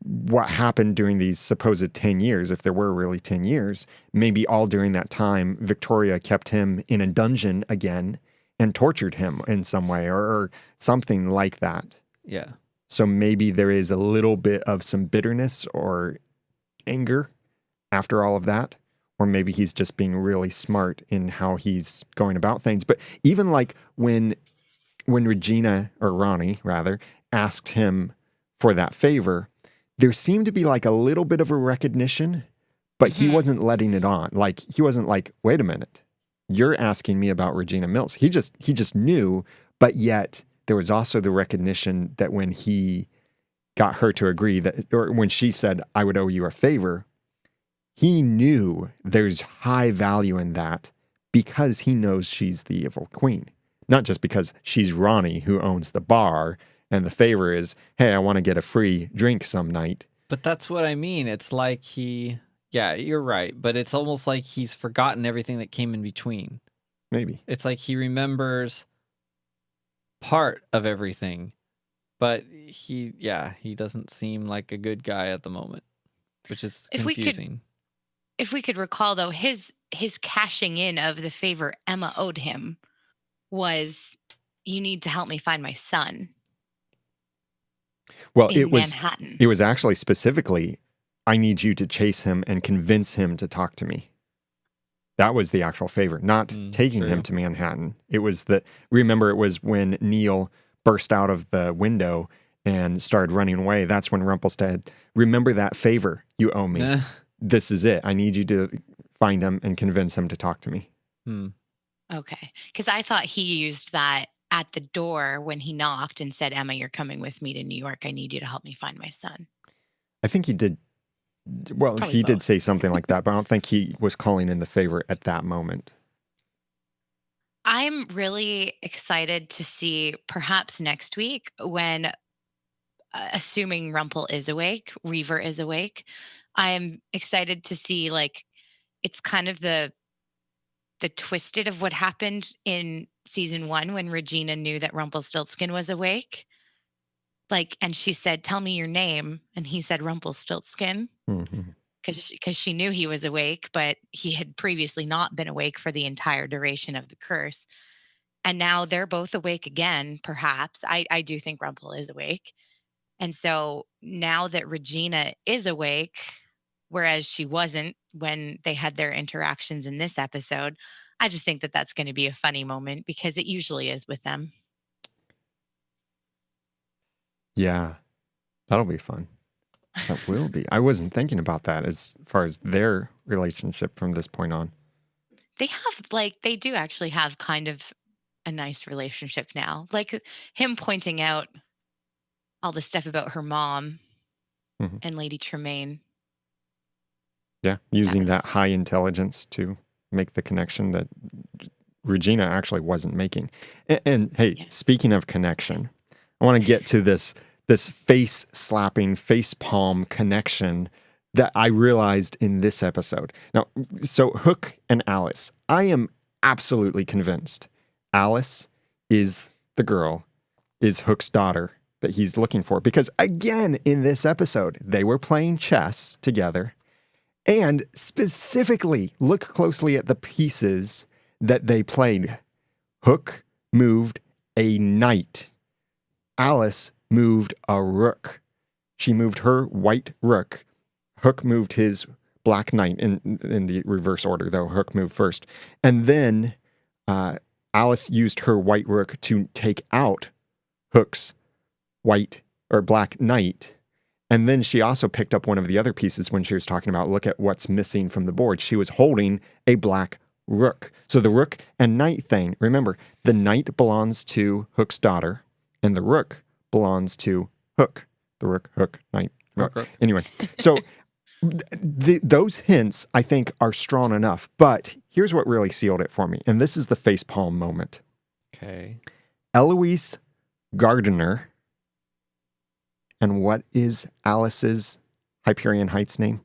what happened during these supposed 10 years, if there were really 10 years, maybe all during that time, Victoria kept him in a dungeon again and tortured him in some way or something like that. Yeah. So maybe there is a little bit of some bitterness or anger after all of that. Or maybe he's just being really smart in how he's going about things. But even like when Regina, or Ronnie rather, asked him for that favor, there seemed to be like a little bit of a recognition, but he wasn't letting it on. Like he wasn't like, wait a minute, you're asking me about Regina Mills. He just knew, but yet there was also the recognition that when he got her to agree that, or when she said, I would owe you a favor, he knew there's high value in that because he knows she's the evil queen. Not just because she's Ronnie who owns the bar and the favor is, hey, I want to get a free drink some night. But that's what I mean. It's like yeah, you're right. But it's almost like he's forgotten everything that came in between. Maybe. It's like he remembers part of everything, but he doesn't seem like a good guy at the moment, which is confusing. If we could recall though, his cashing in of the favor Emma owed him was, you need to help me find my son. Well, in Manhattan. It was actually specifically, I need you to chase him and convince him to talk to me. That was the actual favor, not taking him to Manhattan. It was remember, it was when Neil burst out of the window and started running away. That's when Rumple said, remember that favor you owe me. This is it. I need you to find him and convince him to talk to me. Okay. Because I thought he used that at the door when he knocked and said, Emma, you're coming with me to New York. I need you to help me find my son. I think he did. Well, Probably he did both. say something like that, but I don't think he was calling in the favor at that moment. I'm really excited to see perhaps next week when, assuming Rumple is awake, Weaver is awake, I'm excited to see, like, it's kind of the the twisted of what happened in season 1 when Regina knew that Rumpelstiltskin was awake. Like, and she said, "Tell me your name," and he said Rumpelstiltskin Mhm. because she knew he was awake, but he had previously not been awake for the entire duration of the curse. And now they're both awake again, perhaps. I do think Rumpel is awake. And so now that Regina is awake, whereas she wasn't when they had their interactions in this episode, I just think that that's going to be a funny moment because it usually is with them. Yeah, that'll be fun. That will be. I wasn't thinking about that as far as their relationship from this point on. They do actually have kind of a nice relationship now. Like him pointing out all the stuff about her mom Mhm. and Lady Tremaine. Yeah, using that high intelligence to make the connection that Regina actually wasn't making. And hey, Yeah. speaking of connection, I want to get to this face slapping, face palm connection that I realized in this episode. Now, so Hook and Alice, I am absolutely convinced Alice is the girl, is Hook's daughter that he's looking for. Because again, in this episode, they were playing chess together. And specifically, look closely at the pieces that they played. Hook moved a knight. Alice moved a rook. She moved her white rook. Hook moved his black knight in the reverse order, though. Hook moved first. And then Alice used her white rook to take out Hook's white or black knight. And then she also picked up one of the other pieces when she was talking about, look at what's missing from the board. She was holding a black rook. So the rook and knight thing, remember, the knight belongs to Hook's daughter, and the rook belongs to Hook. The rook, Hook, knight. Rook. Anyway, so those hints, I think, are strong enough. But here's what really sealed it for me. And this is the facepalm moment. Okay. Eloise Gardiner. And what is Alice's Hyperion Heights name?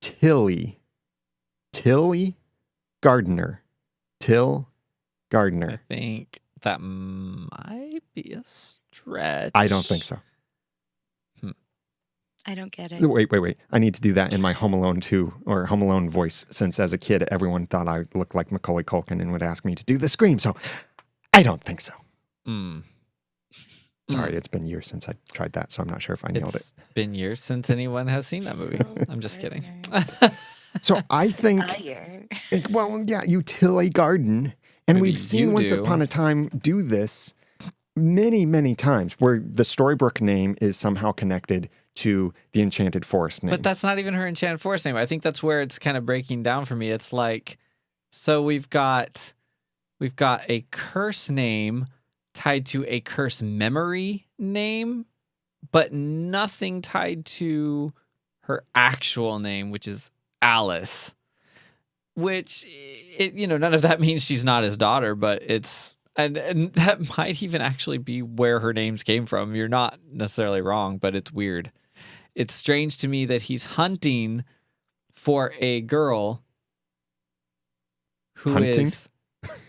Tilly. Tilly Gardner. Till Gardner. I think that might be a stretch. I don't think so. I don't get it. Wait. I need to do that in my Home Alone 2 or Home Alone voice, since as a kid, everyone thought I looked like Macaulay Culkin and would ask me to do the scream. So I don't think so. Sorry, it's been years since I tried that, so I'm not sure if I nailed it. It's been years since anyone has seen that movie. I'm just kidding. So I think, well, yeah, you till a garden. And Maybe we've seen you Once do. Upon a Time do this many, many times, where the Storybook name is somehow connected to the Enchanted Forest name. But that's not even her Enchanted Forest name. I think that's where it's kind of breaking down for me. It's like, so we've got a curse name tied to a curse memory name, but nothing tied to her actual name, which is Alice. Which, none of that means she's not his daughter, but it's, and that might even actually be where her names came from. You're not necessarily wrong, but it's weird. It's strange to me that he's hunting for a girl who is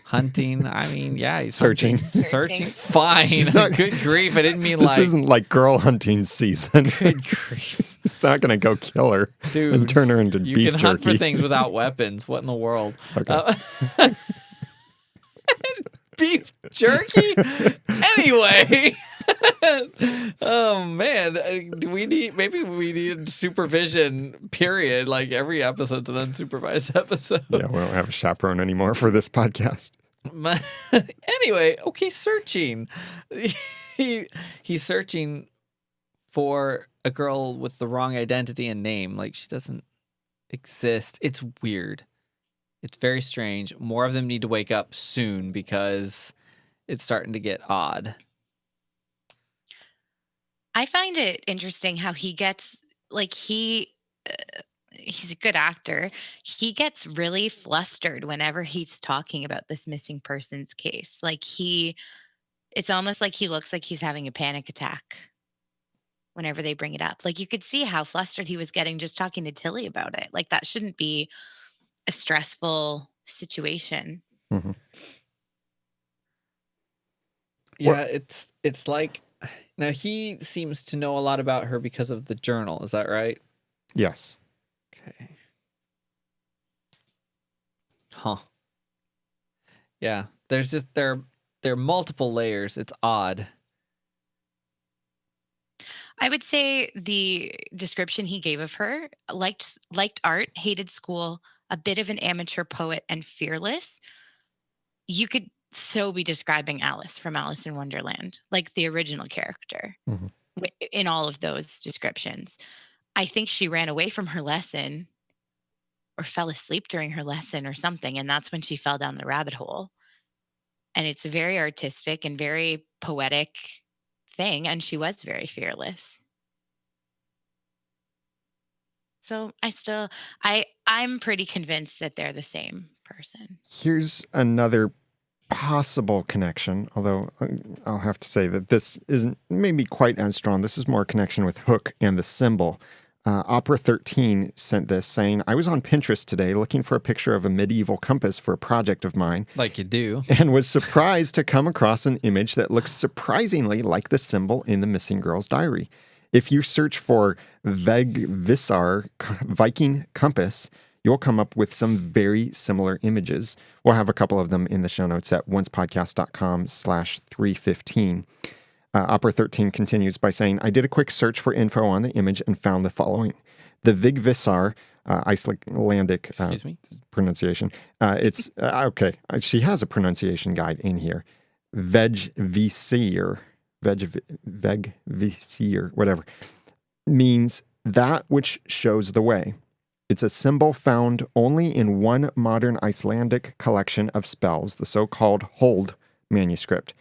hunting. I mean, yeah, he's Searching. Searching. Fine. She's not- Good grief. I didn't mean This isn't like girl hunting season. Good grief. It's not going to go kill her Dude, and turn her into you beef can jerky. hunt for things without weapons. What in the world? Okay. Beef jerky? Anyway. Oh man, maybe we need supervision, period. Like every episode's an unsupervised episode. Yeah, we don't have a chaperone anymore for this podcast. Anyway, okay, searching. He's searching for a girl with the wrong identity and name. Like, she doesn't exist. It's weird. It's very strange. More of them need to wake up soon because it's starting to get odd. I find it interesting how he gets he's a good actor. He gets really flustered whenever he's talking about this missing persons case. It's almost like he looks like he's having a panic attack whenever they bring it up. Like, you could see how flustered he was getting just talking to Tilly about it. Like, that shouldn't be a stressful situation. Mhm. Yeah, it's like now he seems to know a lot about her because of the journal. Is that right? Yes. Okay. Huh. Yeah. There's just there are multiple layers. It's odd. I would say the description he gave of her, liked art, hated school, a bit of an amateur poet, and fearless. You could so be describing Alice from Alice in Wonderland, like the original character, Mhm. in all of those descriptions. I think she ran away from her lesson or fell asleep during her lesson or something, and that's when she fell down the rabbit hole. And it's a very artistic and very poetic thing, and she was very fearless. So I'm pretty convinced that they're the same person. Here's another possible connection, although I'll have to say that this isn't maybe quite as strong. This is more a connection with Hook and the symbol. Opera 13 sent this saying, I was on Pinterest today looking for a picture of a medieval compass for a project of mine Like you do. and was surprised to come across an image that looks surprisingly like the symbol in the missing girl's diary. If you search for Vegvisar Viking compass, you'll come up with some very similar images. We'll have a couple of them in the show notes at oncepodcast.com/315. Opera 13 continues by saying, I did a quick search for info on the image and found the following. The Vigvisar, Icelandic Excuse me. pronunciation. It's okay. She has a pronunciation guide in here. Vegvisir, Vegvisir, whatever, means that which shows the way. It's a symbol found only in one modern Icelandic collection of spells, the so-called Hold manuscript.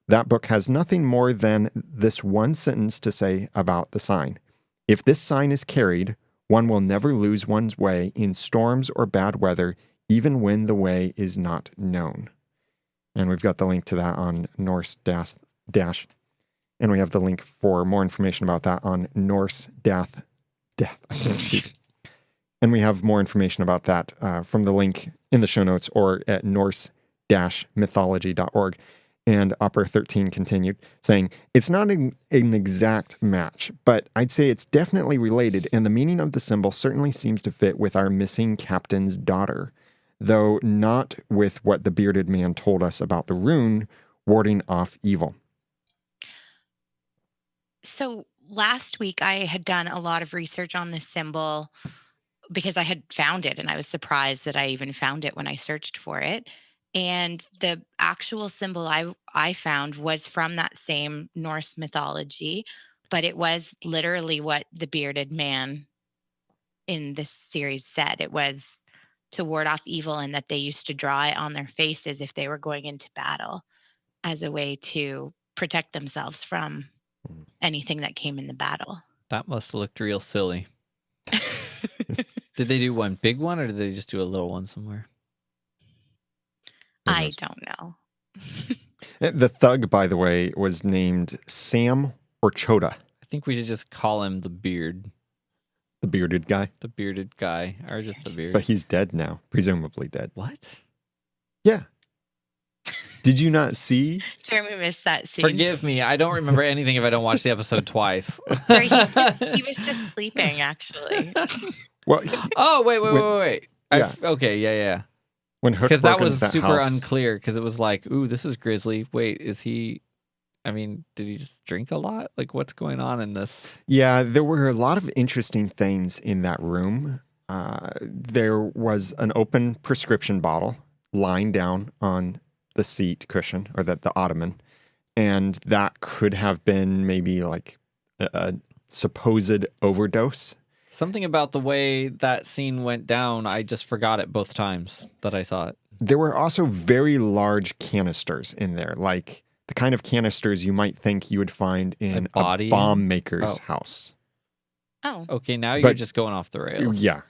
That book has nothing more than this one sentence to say about the sign. If this sign is carried, one will never lose one's way in storms or bad weather, even when the way is not known. And we've got the link to that on Norse dash. And we have the link for more information about that on Norse death. I can't speak. And we have more information about that from the link in the show notes or at norse-mythology.org. And Opera 13 continued, saying, it's not an exact match, but I'd say it's definitely related, and the meaning of the symbol certainly seems to fit with our missing captain's daughter, though not with what the bearded man told us about the rune warding off evil. So last week I had done a lot of research on this symbol because I had found it and I was surprised that I even found it when I searched for it. And the actual symbol I found was from that same Norse mythology, but it was literally what the bearded man in this series said. It was to ward off evil and that they used to draw it on their faces if they were going into battle as a way to protect themselves from anything that came in the battle. That must have looked real silly. Did they do one big one or did they just do a little one somewhere? I don't know. The thug, by the way, was named Sam or Chota. I think we should just call him the bearded guy, or just the beard. But he's dead now, presumably dead. What? Yeah. Did you not see? Jeremy missed that scene. Forgive me. I don't remember anything if I don't watch the episode twice. Sorry, he was just sleeping, actually. Well, wait. Yeah. Okay, yeah. When Hook because that broke was into super house, unclear. Because it was like, ooh, this is grisly. Wait, is he? I mean, did he just drink a lot? Like, what's going on in this? Yeah, there were a lot of interesting things in that room. There was an open prescription bottle lying down on the seat cushion or the ottoman, and that could have been maybe like a supposed overdose. Something about the way that scene went down, I just forgot it both times that I saw it. There were also very large canisters in there, like the kind of canisters you might think you would find in a bomb maker's house. Oh. Okay, now you're just going off the rails. Yeah.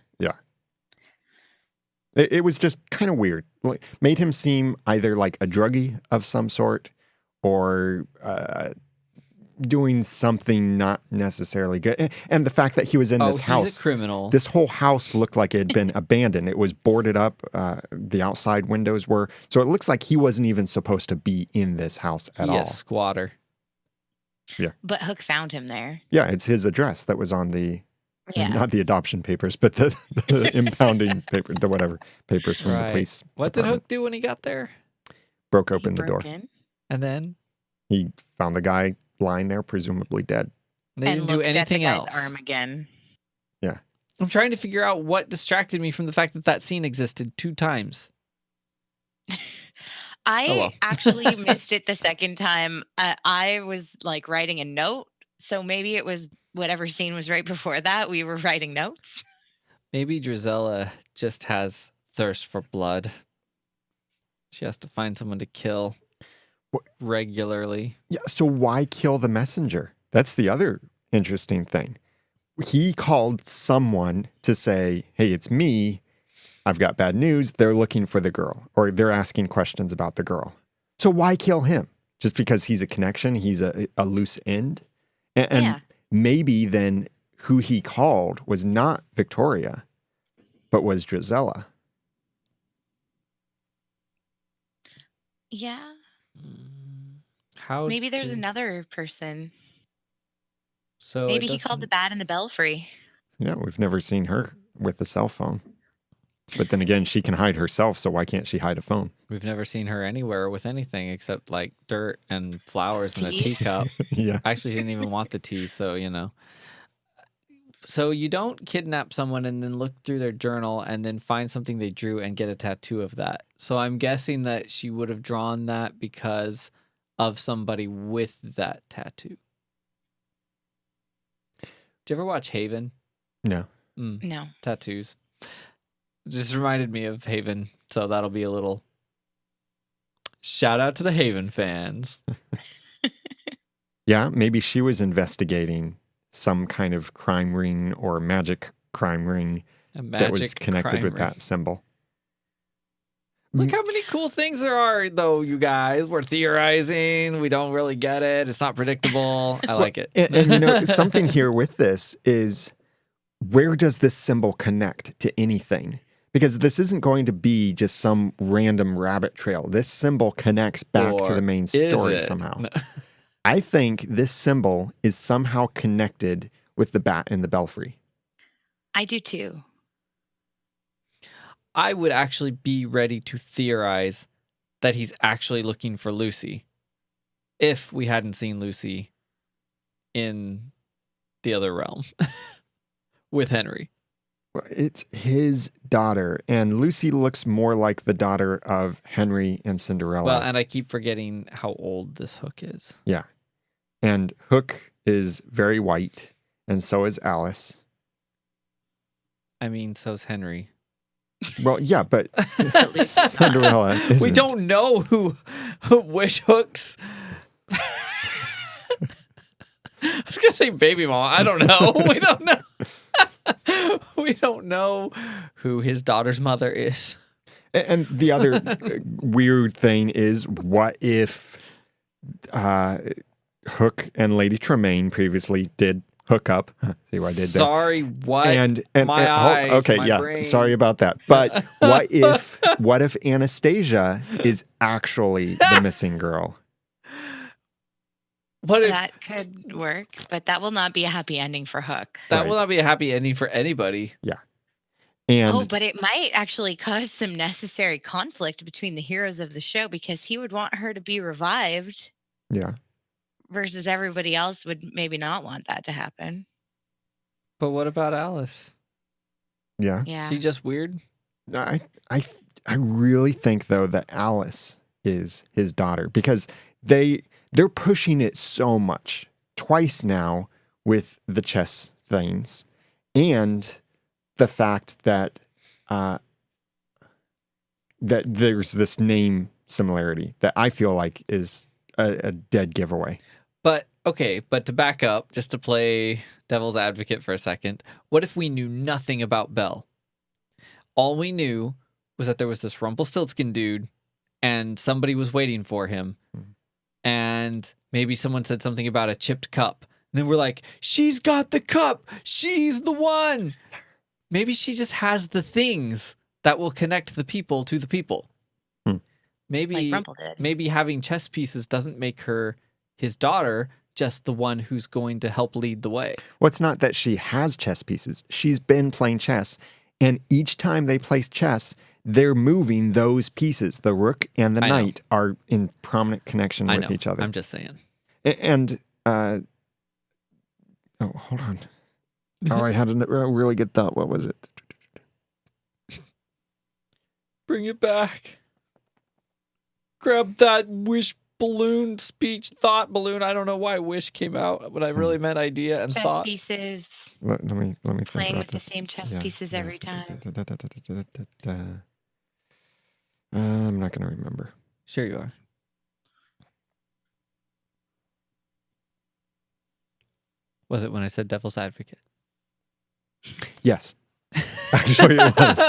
It was just kind of weird. Like, made him seem either like a druggie of some sort or doing something not necessarily good. And the fact that he was in this he's house, a criminal. this whole house looked like it had been abandoned. It was boarded up. The outside windows were. So it looks like he wasn't even supposed to be in this house at all. He a squatter. But Hook found him there. Yeah, it's his address that was on the, Yeah. not the adoption papers, but the impounding paper, the whatever papers from the Right. police. What did department. Hook do when he got there? Broke He open the door. broke in And then He found the guy lying there, presumably dead. they and didn't do looked anything at the else. guy's arm again. I'm trying to figure out what distracted me from the fact that that scene existed 2 times. I Oh, well. actually missed it the second time. I was like writing a note, so maybe it was whatever scene was right before that. We were writing notes. Maybe Drizella just has thirst for blood. She has to find someone to kill regularly. Yeah, so why kill the messenger? That's the other interesting thing. He called someone to say, hey, it's me. I've got bad news. They're looking for the girl, or they're asking questions about the girl. So why kill him? Just because he's a connection? He's a loose end? And Yeah. maybe then who he called was not Victoria, but was Drizella. Yeah. How Maybe there's did- another person. So Maybe it he called the doesn't- bat in the belfry. Yeah, we've never seen her with a cell phone. But then again, she can hide herself, so why can't she hide a phone? We've never seen her anywhere with anything except like dirt and flowers in a Tea. teacup. Yeah. Actually, she didn't even want the tea, so you know. So you don't kidnap someone and then look through their journal and then find something they drew and get a tattoo of that. So I'm guessing that she would have drawn that because of somebody with that tattoo. Did you ever watch Haven? No. No. Tattoos. Just reminded me of Haven, so that'll be a little shout out to the Haven fans. Yeah, maybe she was investigating some kind of crime ring or magic crime ring A that was magic connected crime with ring. that symbol. Look how many cool things there are, though, you guys. We're theorizing. We don't really get it. It's not predictable. I like it. And you know, something here with this is, where does this symbol connect to anything? Because this isn't going to be just some random rabbit trail. This symbol connects back to Or the main is story it? somehow. No. I think this symbol is somehow connected with the bat and the belfry. I do too. I would actually be ready to theorize that he's actually looking for Lucy if we hadn't seen Lucy in the other realm with Henry. Well, it's his daughter, and Lucy looks more like the daughter of Henry and Cinderella. Well, and I keep forgetting how old this Hook is. Yeah. And Hook is very white, and so is Alice. I mean, so's Henry. Well, yeah, but Cinderella isn't. We don't know who Wish Hook's. I was gonna say baby mama. I don't know. We don't know. We don't know who his daughter's mother is. And the other weird thing is, what if Hook and Lady Tremaine previously did hook up? See what I did there? Sorry, what? And My eyes, okay, my yeah, brain. sorry about that. But what if Anastasia is actually the missing girl? What if That could work, but that will not be a happy ending for Hook. that Right. will not be a happy ending for anybody? And Oh, but it might actually cause some necessary conflict between the heroes of the show because he would want her to be revived yeah, versus everybody else would maybe not want that to happen. But what about Alice? yeah. Yeah. She just weird? I really think though that Alice is his daughter, because they're pushing it so much twice now with the chess things and the fact that that there's this name similarity that I feel like is a dead giveaway. But okay, but to back up, just to play devil's advocate for a second, what if we knew nothing about Belle? All we knew was that there was this Rumpelstiltskin dude and somebody was waiting for him. and maybe someone said something about a chipped cup. And then we're like, she's got the cup. She's the one. Maybe she just has the things that will connect the people to the people. Like Maybe Rumple did. maybe having chess pieces doesn't make her his daughter, just the one who's going to help lead the way. Well, it's not that she has chess pieces. She's been playing chess. And each time they play chess, they're moving those pieces. The rook and the I know. knight are in prominent connection I with know. each other. I'm just saying. And, oh, hold on. Oh, I had a really good thought. What was it? Bring it back. Grab that wish balloon speech thought balloon. I don't know why wish came out, but I really meant idea and Chess thought. pieces. Let me think Playing about with the this. same chess pieces every time. I'm not going to remember. Sure you are. Was it when I said devil's advocate? Yes. Actually, it was.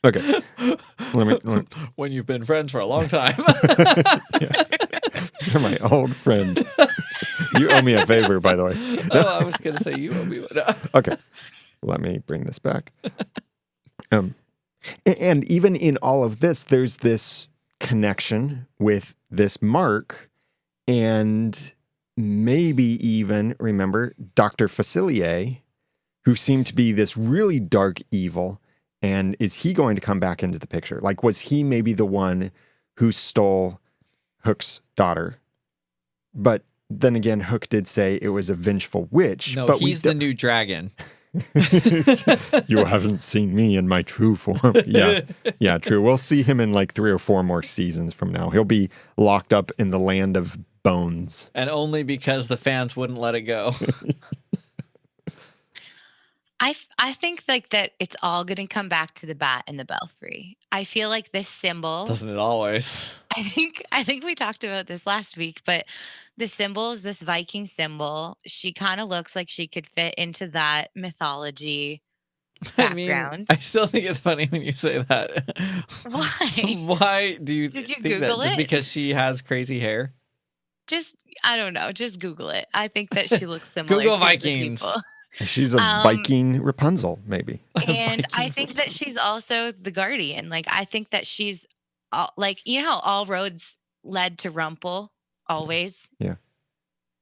Okay. Let me. When you've been friends for a long time. Yeah. You're my old friend. You owe me a favor, by the way. Oh, I was going to say you owe me one. Okay. Let me bring this back. And even in all of this, there's this connection with this Mark, and maybe even, remember, Dr. Facilier, who seemed to be this really dark evil. And is he going to come back into the picture? Like, was he maybe the one who stole Hook's daughter? But then again, Hook did say it was a vengeful witch. No, but he's the new dragon. You haven't seen me in my true form. Yeah, true. We'll see him in like 3 or 4 more seasons from now. He'll be locked up in the land of bones. And only because the fans wouldn't let it go. I think like that it's all going to come back to the bat and the belfry. I feel like this symbol. Doesn't it always? I think we talked about this last week, but the symbol is this Viking symbol. She kind of looks like she could fit into that mythology background. I still think it's funny when you say that. Why? Why do you Did you think Google that? Just it? because she has crazy hair? I don't know. Just Google it. I think that she looks similar. Google to the Vikings. people. She's a Viking Rapunzel, maybe. And I think that she's also the guardian. Like, I think that she's like, you know how all roads led to Rumple always? Yeah.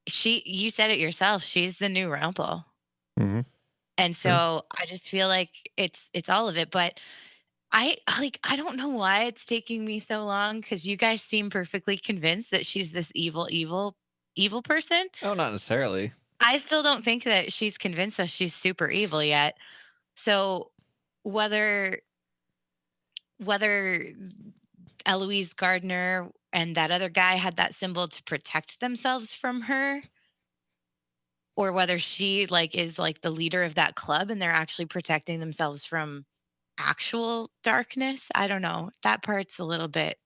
You said it yourself. She's the new Rumple. Mm-hmm. And so I just feel like it's all of it. But I don't know why it's taking me so long, because you guys seem perfectly convinced that she's this evil person. Oh, not necessarily. I still don't think that she's convinced us she's super evil yet. So whether Eloise Gardner and that other guy had that symbol to protect themselves from her, or whether she like is like the leader of that club and they're actually protecting themselves from actual darkness, I don't know. That part's a little bit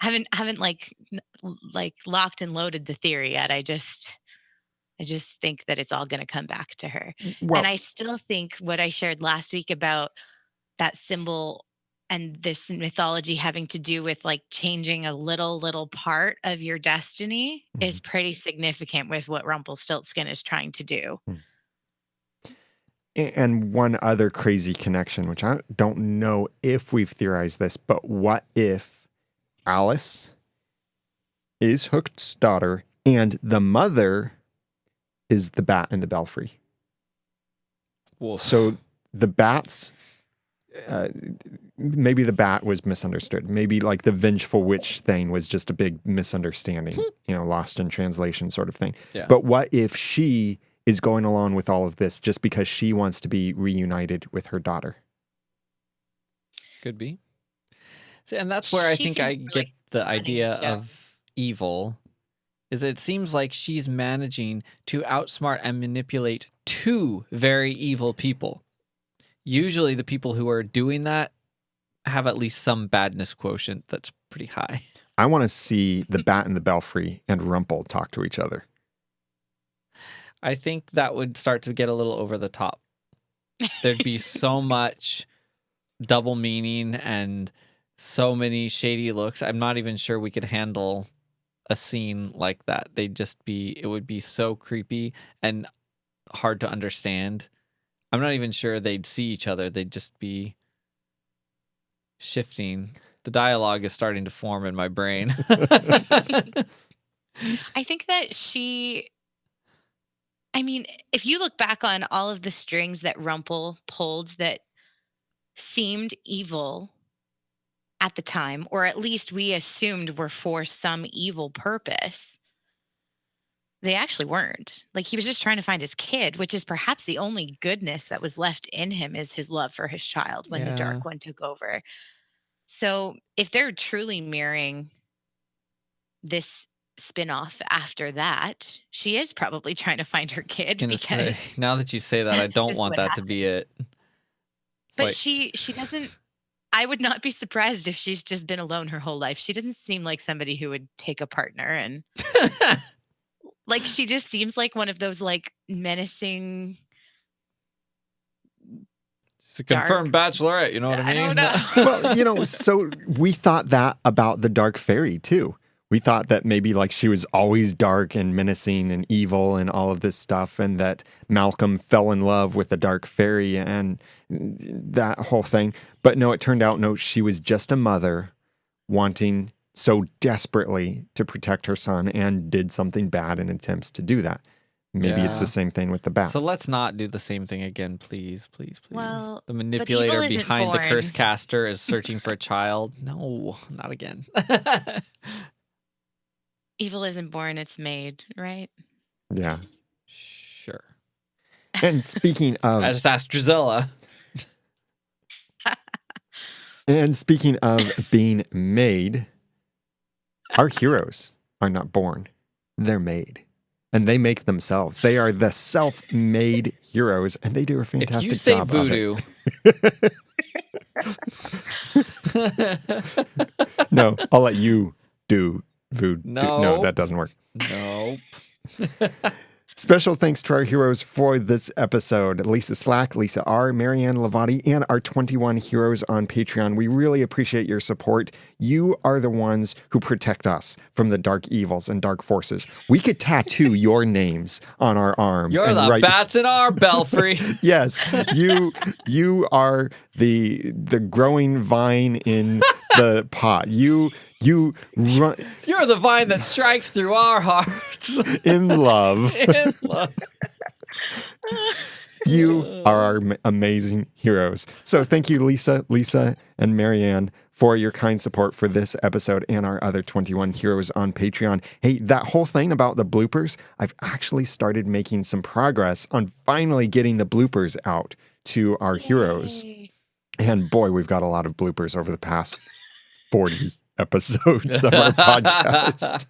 haven't like locked and loaded the theory yet. I just think that it's all going to come back to her. Well, And I still think what I shared last week about that symbol and this mythology having to do with like changing a little part of your destiny is pretty significant with what Rumpelstiltskin is trying to do. And one other crazy connection, which I don't know if we've theorized this, but what if Alice is Hook's daughter and the mother is the bat in the belfry? Well, So the bats, maybe the bat was misunderstood. Maybe like the vengeful witch thing was just a big misunderstanding, lost in translation sort of thing. Yeah. But what if she is going along with all of this just because she wants to be reunited with her daughter? Could be. See, and that's where I She think seems I really get the funny, idea yeah. of evil. Is it seems like she's managing to outsmart and manipulate 2 very evil people. Usually the people who are doing that have at least some badness quotient that's pretty high. I want to see the bat and the belfry and Rumple talk to each other. I think that would start to get a little over the top. There'd be so much double meaning and so many shady looks. I'm not even sure we could handle a scene like that. It would be so creepy and hard to understand. I'm not even sure they'd see each other. They'd just be shifting. The dialogue is starting to form in my brain. I think that if you look back on all of the strings that Rumpel pulled that seemed evil at the time, or at least we assumed were for some evil purpose, they actually weren't. Like, he was just trying to find his kid, which is perhaps the only goodness that was left in him, is his love for his child when the Yeah. Dark One took over. So if they're truly mirroring this spin-off after that, she is probably trying to find her kid, Gonna because say, now that you say that, I that's don't just want what that to happened. be it. But Like, she doesn't. I would not be surprised if she's just been alone her whole life. She doesn't seem like somebody who would take a partner, and like, she just seems like one of those, like, menacing, she's a dark. confirmed bachelorette, you know what I I mean? don't know. Well, so we thought that about the Dark Fairy too. We thought that maybe like she was always dark and menacing and evil and all of this stuff, and that Malcolm fell in love with the Dark Fairy and that whole thing. But no, it turned out, no, she was just a mother wanting so desperately to protect her son and did something bad in attempts to do that. Maybe it's Yeah. the same thing with the bat. So let's not do the same thing again, please, please, please. Well, The but manipulator evil isn't behind the curse born. caster is searching for a child. No, not again. Evil isn't born, it's made, right? Yeah. Sure. And speaking of I just asked Drizella. being made, our heroes are not born. They're made. And they make themselves. They are the self-made heroes, and they do a fantastic If you say job voodoo, of it. No, I'll let you do voodoo. No, No. that doesn't work. nope. Special thanks to our heroes for this episode: Lisa Slack, Lisa R., Marianne Lavati, and our 21 heroes on Patreon. We really appreciate your support. You are the ones who protect us from the dark evils and dark forces. We could tattoo your names on our arms. You're and the write, bats in our belfry. yes, you are the growing vine in the pot. You run You're the vine that strikes through our hearts. in love. In love. You are our amazing heroes. So thank you, Lisa, and Marianne, for your kind support for this episode and our other 21 heroes on Patreon. Hey, that whole thing about the bloopers, I've actually started making some progress on finally getting the bloopers out to our heroes. Yay. And boy, we've got a lot of bloopers over the past 40 episodes of our podcast.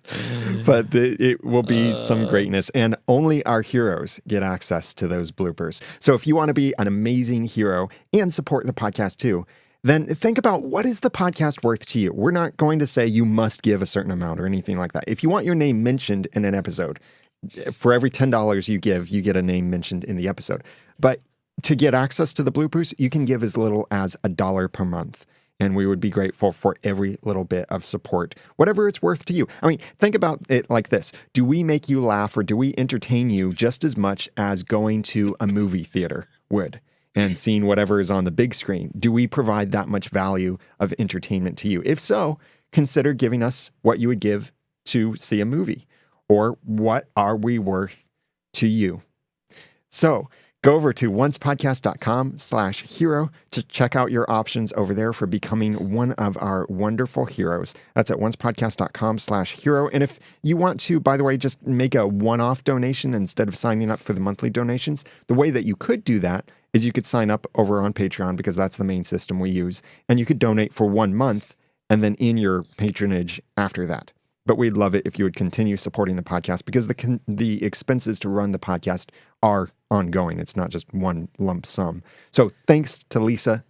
But it will be some greatness, and only our heroes get access to those bloopers. So if you want to be an amazing hero and support the podcast too, then think about, what is the podcast worth to you? We're not going to say you must give a certain amount or anything like that. If you want your name mentioned in an episode, for every $10 you give, you get a name mentioned in the episode. But to get access to the bloopers, you can give as little as $1 per month. And we would be grateful for every little bit of support, whatever it's worth to you. I mean, think about it like this. Do we make you laugh, or do we entertain you just as much as going to a movie theater would and seeing whatever is on the big screen? Do we provide that much value of entertainment to you? If so, consider giving us what you would give to see a movie, or what are we worth to you? So go over to oncepodcast.com/hero to check out your options over there for becoming one of our wonderful heroes. That's at oncepodcast.com/hero. And if you want to, by the way, just make a one-off donation instead of signing up for the monthly donations, the way that you could do that is you could sign up over on Patreon, because that's the main system we use. And you could donate for 1 month and then in your patronage after that. But we'd love it if you would continue supporting the podcast, because the expenses to run the podcast are ongoing. It's not just one lump sum. So thanks to Lisa,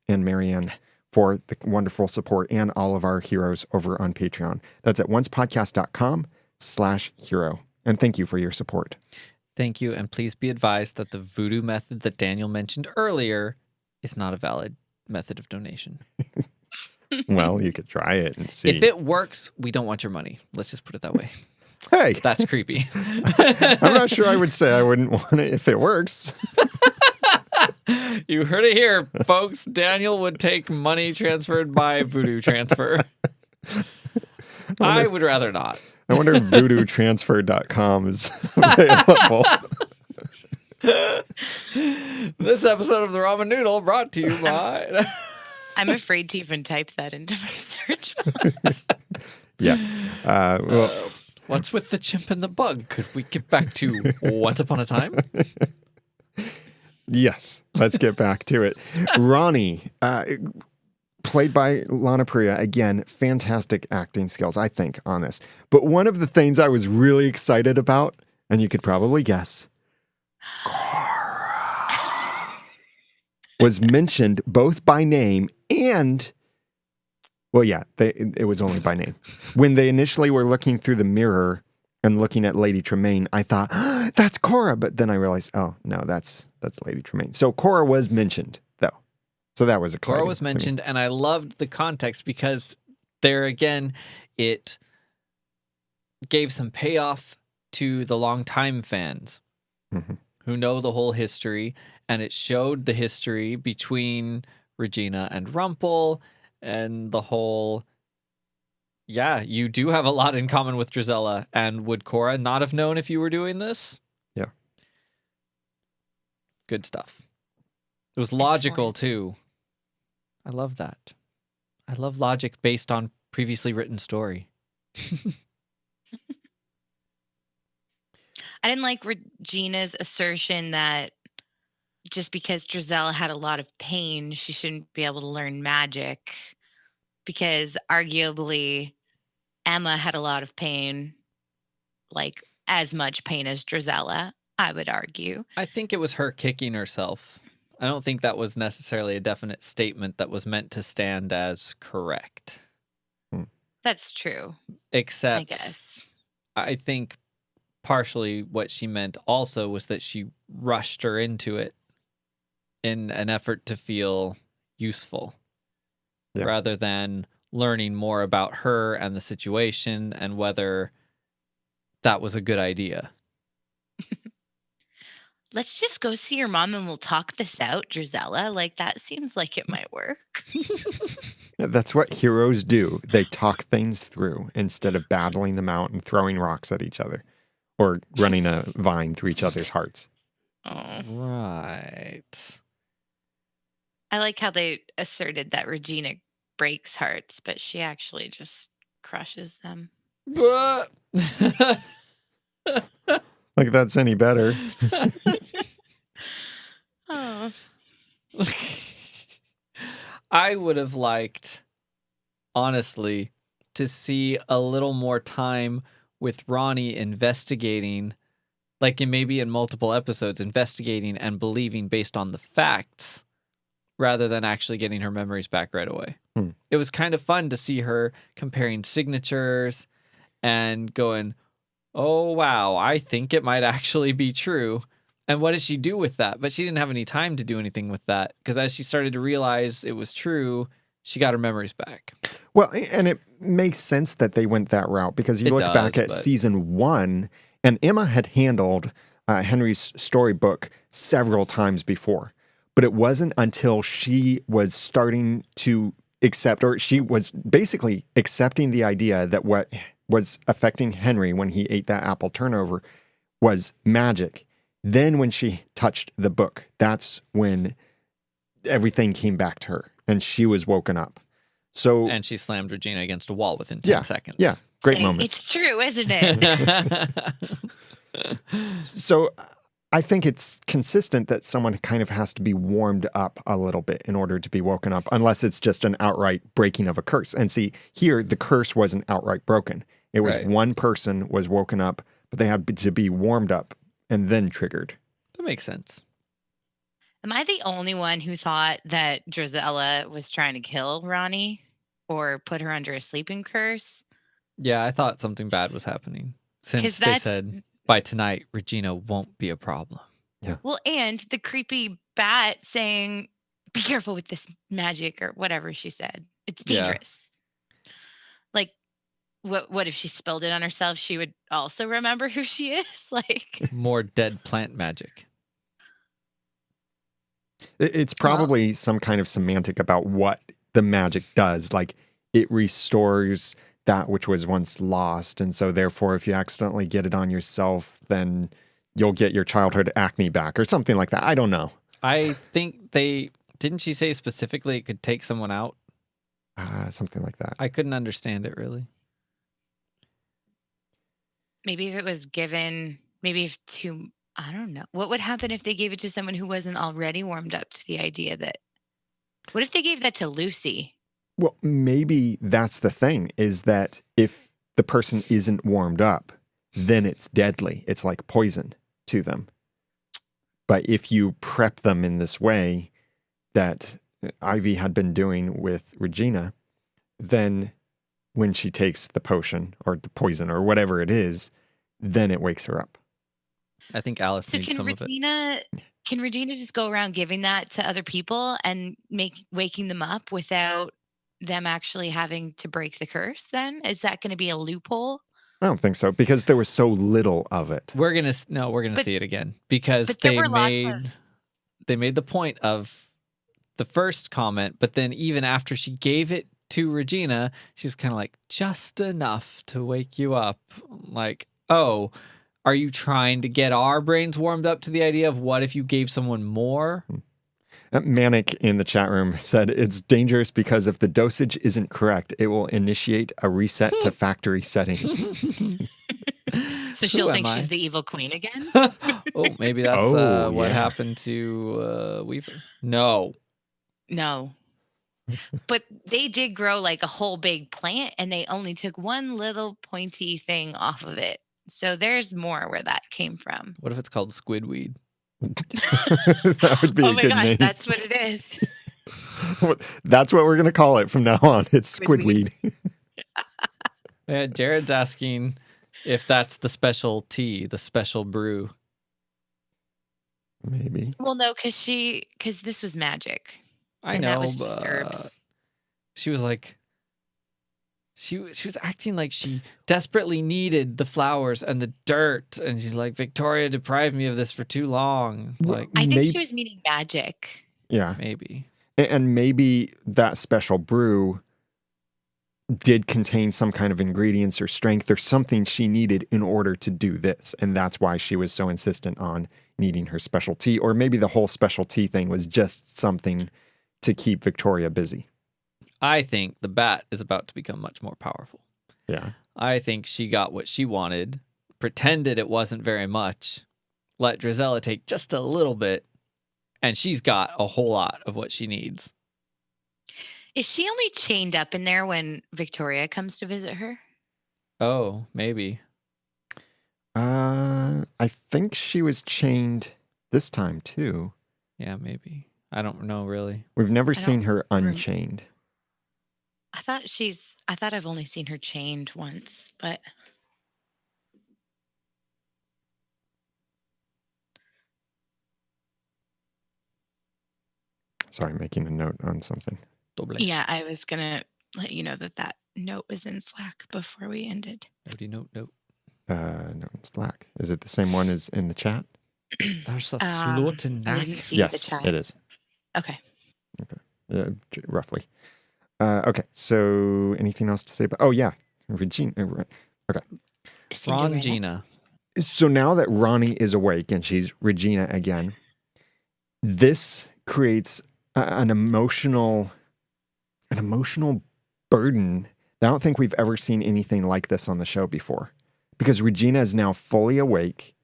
and Marianne for the wonderful support, and all of our heroes over on Patreon. That's at oncepodcast.com/hero. And thank you for your support. Thank you, and please be advised that the voodoo method that Daniel mentioned earlier is not a valid method of donation. Well, you could try it and see. If it works, we don't want your money. Let's just put it that way. Hey, That's creepy. I'm not sure I would say I wouldn't want it if it works. You heard it here, folks. Daniel would take money transferred by Voodoo transfer. I would rather not. I wonder if voodootransfer.com is available. This episode of the Ramen Noodle brought to you by... I'm afraid to even type that into my search bar. Yeah. Well, what's with the chimp and the bug? Could we get back to Once Upon a Time? yes. Let's get back to it. Ronnie, played by Lana Priya, again, fantastic acting skills, I think, on this. But one of the things I was really excited about, and you could probably guess, was mentioned both by name and, well, yeah, it was only by name. When they initially were looking through the mirror and looking at Lady Tremaine, I thought, oh, that's Cora. But then I realized, oh, no, that's Lady Tremaine. So Cora was mentioned, though. So that was exciting. Cora was mentioned, and I loved the context because there again, it gave some payoff to the longtime fans who know the whole history, and it showed the history between Regina and Rumpel and the whole, yeah, you do have a lot in common with Drizella, and would Cora not have known if you were doing this? Yeah. Good stuff. It was logical, too. I love that. I love logic based on previously written story. I didn't like Regina's assertion that just because Drizella had a lot of pain, she shouldn't be able to learn magic. Because arguably, Emma had a lot of pain, like as much pain as Drizella, I would argue. I think it was her kicking herself. I don't think that was necessarily a definite statement that was meant to stand as correct. That's true. Except, I guess. I think partially what she meant also was that she rushed her into it in an effort to feel useful rather than learning more about her and the situation and whether that was a good idea. Let's just go see your mom and we'll talk this out, Drizella. Like, that seems like it might work. Yeah, that's what heroes do. They talk things through instead of battling them out and throwing rocks at each other or running a vine through each other's hearts. Oh. Right. I like how they asserted that Regina breaks hearts, but she actually just crushes them. Like that's any better. Oh. I would have liked, honestly, to see a little more time with Ronnie investigating, like maybe in multiple episodes, investigating and believing based on the facts rather than actually getting her memories back right away. It was kind of fun to see her comparing signatures and going, oh, wow, I think it might actually be true. And what does she do with that? But she didn't have any time to do anything with that because as she started to realize it was true, she got her memories back. Well, and it makes sense that they went that route because you look back at season 1 and Emma had handled Henry's storybook several times before. But it wasn't until she was starting to accept, or she was basically accepting the idea that what was affecting Henry when he ate that apple turnover was magic. Then when she touched the book, that's when everything came back to her and she was woken up. So and she slammed Regina against a wall within 10 seconds. Yeah, great moment. It's true, isn't it? So I think it's consistent that someone kind of has to be warmed up a little bit in order to be woken up, unless it's just an outright breaking of a curse. And see, here, the curse wasn't outright broken. It was one person was woken up, but they had to be warmed up and then triggered. That makes sense. Am I the only one who thought that Drizella was trying to kill Ronnie or put her under a sleeping curse? Yeah, I thought something bad was happening. Since they said, by tonight, Regina won't be a problem. Yeah. Well, and the creepy bat saying, be careful with this magic or whatever she said. It's Yeah. dangerous. Like, what if she spilled it on herself? She would also remember who she is. Like, More dead plant magic. It's well, probably some kind of semantic about what the magic does. Like it restores that which was once lost. And so therefore, if you accidentally get it on yourself, then you'll get your childhood acne back or something like that. I don't know. I think didn't she say specifically it could take someone out? Something like that. I couldn't understand it really. maybe if it was given, maybe if to, I don't know. What would happen if they gave it to someone who wasn't already warmed up to the idea that, what if they gave that to Lucy? Well, maybe that's the thing is that if the person isn't warmed up, then it's deadly. It's like poison to them. But if you prep them in this way that Ivy had been doing with Regina, then when she takes the potion or the poison or whatever it is, then it wakes her up. I think Alice So needs some of it. can Regina just go around giving that to other people and waking them up without them actually having to break the curse then? Is that going to be a loophole? I don't think so because there was so little of it. We're gonna But- see it again because but there they were lots of- made the point of the first comment, but then even after she gave it to Regina, she was kind of like just enough to wake you up. Like, oh, are you trying to get our brains warmed up to the idea of what if you gave someone more? Manic in the chat room said it's dangerous because if the dosage isn't correct, it will initiate a reset to factory settings. So she'll Who think am she's I? the evil queen again? Oh, maybe that's Oh, what yeah. happened to Weaver. No. No. But they did grow like a whole big plant and they only took one little pointy thing off of it. So there's more where that came from. What if it's called squidweed? That would be Oh a my good gosh, name. that's what it is. That's what we're going to call it from now on. It's Squidweed. squidweed. Yeah, Jared's asking if that's the special tea, the special brew. Maybe. Well, no, because this was magic. I And know, that was just but herbs. she was like, she was acting like she desperately needed the flowers and the dirt, and she's like, Victoria deprived me of this for too long. Well, Like, I think maybe- she was meaning magic. Yeah. maybe. And maybe that special brew did contain some kind of ingredients or strength or something she needed in order to do this. And that's why she was so insistent on needing her special tea. Or maybe the whole special tea thing was just something to keep Victoria busy. I think the bat is about to become much more powerful. Yeah. I think she got what she wanted, pretended it wasn't very much, let Drizella take just a little bit, and she's got a whole lot of what she needs. Is she only chained up in there when Victoria comes to visit her? Oh, maybe. I think she was chained this time too. Yeah, maybe. I don't know really. We've never I seen don't her rem- unchained. I thought I've only seen her chained once, but Sorry, making a note on something. Doble. yeah, I was gonna let you know that note was in Slack before we ended. Note. No, it's Slack. Is it the same one as in the chat? There's a I slotin didn't see the Yes, chat. it is. Okay. Roughly. Okay, so anything else to say about? Oh, yeah. Regina. Cinderella. Rongina. So now that Ronnie is awake and she's Regina again, this creates an emotional burden. I don't think we've ever seen anything like this on the show before, because Regina is now fully awake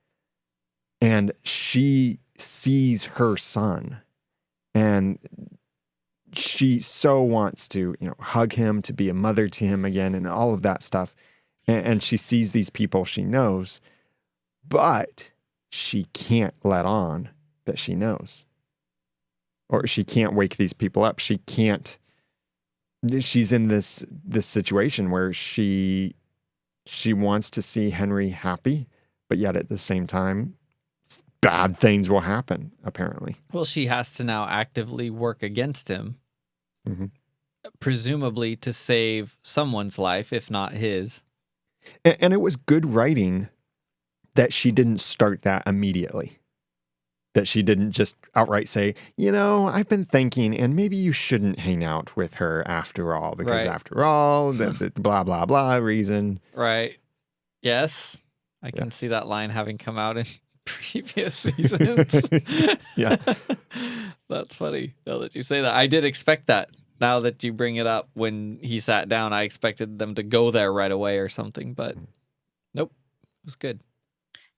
and she sees her son and she so wants to, hug him, to be a mother to him again and all of that stuff. And she sees these people she knows, but she can't let on that she knows. Or she can't wake these people up. She's in this situation where she wants to see Henry happy, but yet at the same time, bad things will happen, apparently. Well, she has to now actively work against him. Mhm. presumably to save someone's life, if not his. And it was good writing that she didn't start that immediately. That she didn't just outright say, I've been thinking, and maybe you shouldn't hang out with her after all, because Right. after all, the blah, blah, blah reason. Right. Yes. I can see that line having come out in previous seasons. Yeah. That's funny. Now that you say that, I did expect that. Now that you bring it up, when he sat down, I expected them to go there right away or something, but nope. It was good.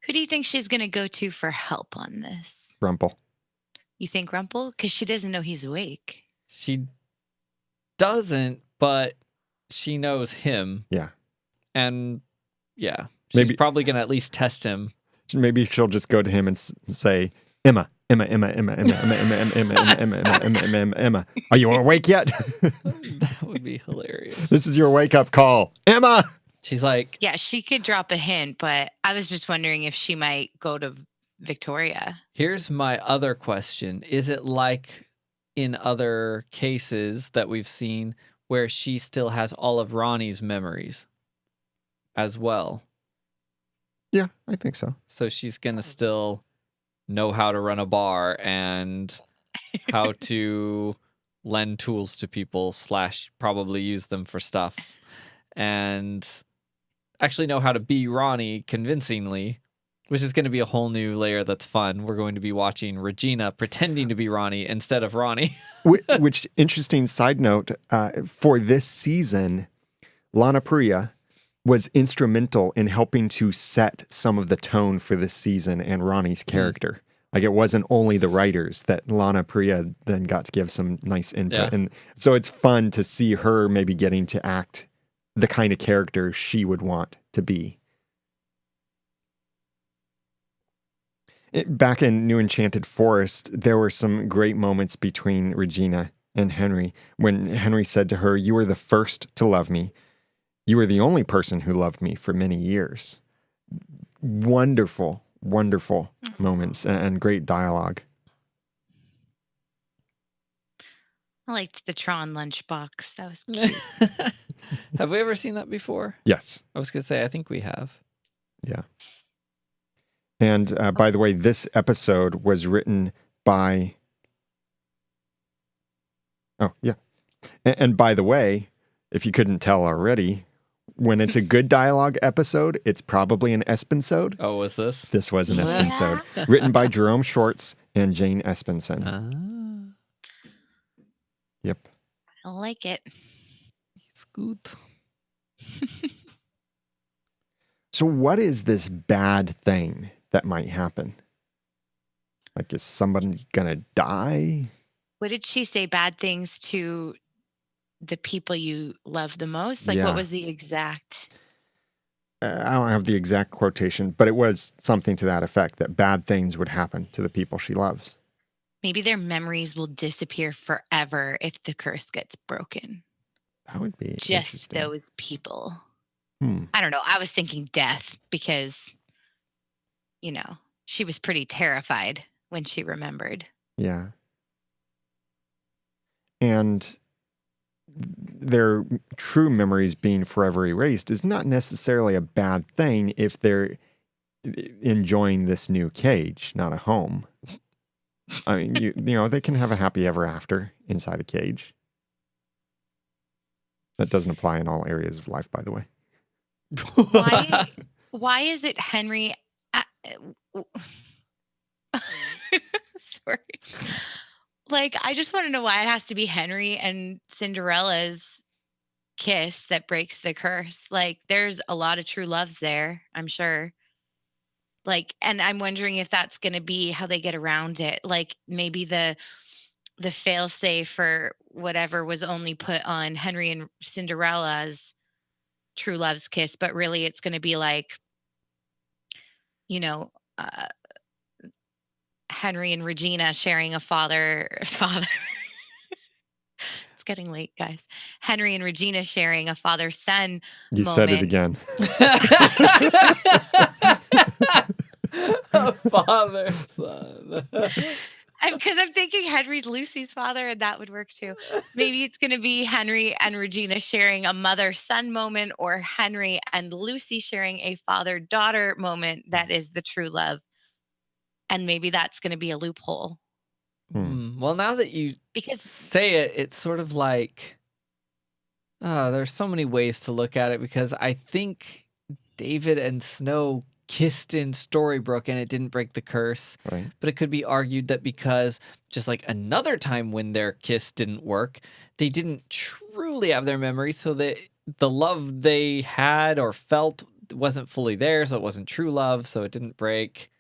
Who do you think she's going to go to for help on this? Rumple. You think Rumple? Because she doesn't know he's awake. She doesn't, but she knows him. Yeah. And yeah, she's Maybe- probably going to at least test him. Maybe she'll just go to him and say, Emma, Emma, Emma, Emma, Emma, Emma, Emma, Emma, Emma, Emma, Emma, Emma, Emma, Emma. Are you awake yet? That would be hilarious. This is your wake-up call. Emma! She's like, Yeah, she could drop a hint, but I was just wondering if she might go to Victoria. here's my other question. Is it like in other cases that we've seen where she still has all of Ronnie's memories as well? Yeah, I think so. So she's going to still know how to run a bar and how to lend tools to people / probably use them for stuff, and actually know how to be Ronnie convincingly, which is going to be a whole new layer that's fun. We're going to be watching Regina pretending to be Ronnie instead of Ronnie. Which, interesting side note, for this season, Lana Priya was instrumental in helping to set some of the tone for this season and Ronnie's character. Like, it wasn't only the writers, that Lana Priya then got to give some nice input. Yeah. And so it's fun to see her maybe getting to act the kind of character she would want to be. Back in New Enchanted Forest, there were some great moments between Regina and Henry when Henry said to her, "You were the first to love me. You were the only person who loved me for many years." Wonderful, wonderful moments and great dialogue. I liked the Tron lunchbox. That was cute. Have we ever seen that before? Yes. I was going to say, I think we have. Yeah. And by the way, this episode was written by... Oh, yeah. And by the way, if you couldn't tell already, when it's a good dialogue episode, it's probably an Espensode. Oh, was this? This was an Yeah. Espensode. Written by Jerome Schwartz and Jane Espenson. Yep. I like it. It's good. So what is this bad thing that might happen? Like, is somebody gonna die? What did she say? Bad things to the people you love the most? Like, Yeah. what was the exact? I don't have the exact quotation, but it was something to that effect, that bad things would happen to the people she loves. Maybe their memories will disappear forever if the curse gets broken. That would be Just interesting. those people. Hmm. I don't know. I was thinking death because, she was pretty terrified when she remembered. Yeah. And their true memories being forever erased is not necessarily a bad thing if they're enjoying this new cage, not a home. I mean, you know, they can have a happy ever after inside a cage. That doesn't apply in all areas of life, by the way. Why is it Henry? Sorry. Like, I just want to know why it has to be Henry and Cinderella's kiss that breaks the curse. Like, there's a lot of true loves there, I'm sure. Like, and I'm wondering if that's going to be how they get around it. Like, maybe the fail-safe for whatever was only put on Henry and Cinderella's true love's kiss, but really it's going to be like, Henry and Regina sharing a father. It's getting late, guys. Henry and Regina sharing a father-son You moment. said it again. A father, son. Because I'm thinking Henry's Lucy's father, and that would work too. Maybe it's going to be Henry and Regina sharing a mother-son moment, or Henry and Lucy sharing a father-daughter moment that is the true love. And maybe that's going to be a loophole. Well, now that you Because say it, it's sort of like, there's so many ways to look at it, because I think David and Snow kissed in Storybrooke and it didn't break the curse. Right. But it could be argued that because just like another time when their kiss didn't work, they didn't truly have their memory, so that the love they had or felt wasn't fully there, so it wasn't true love, so it didn't break.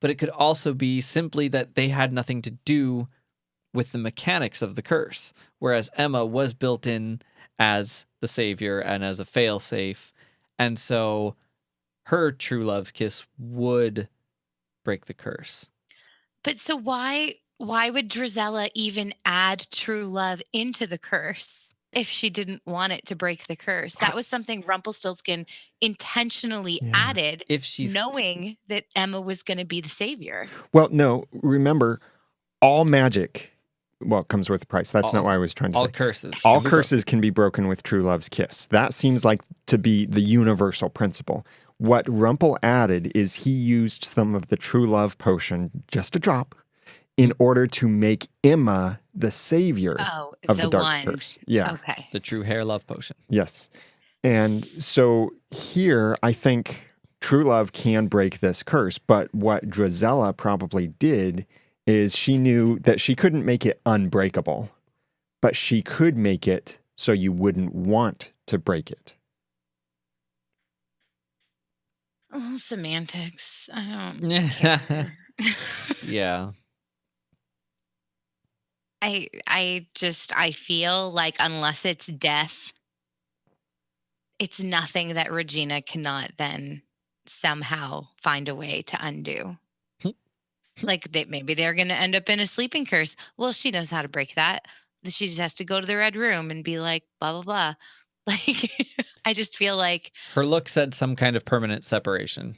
But it could also be simply that they had nothing to do with the mechanics of the curse, whereas Emma was built in as the savior and as a failsafe, and so her true love's kiss would break the curse. But so why would Drizella even add true love into the curse if she didn't want it to break the curse? That was something Rumpelstiltskin intentionally added, If she's knowing that Emma was going to be the savior. Well, no, remember, all magic, well, comes with a price. That's not what I was trying to all say. curses, All curses can be broken with true love's kiss. That seems like to be the universal principle. What Rumpel added is he used some of the true love potion, just a drop, in order to make Emma the savior of the dark curse. Yeah. Okay. the true hair love potion. Yes. And so here, I think true love can break this curse. But what Drizella probably did is she knew that she couldn't make it unbreakable, but she could make it so you wouldn't want to break it. Oh, semantics. I don't care. Yeah. I feel like unless it's death, it's nothing that Regina cannot then somehow find a way to undo. Like maybe they're going to end up in a sleeping curse. Well, she knows how to break that. She just has to go to the red room and be like, blah, blah, blah. Like, I just feel like Her look said some kind of permanent separation,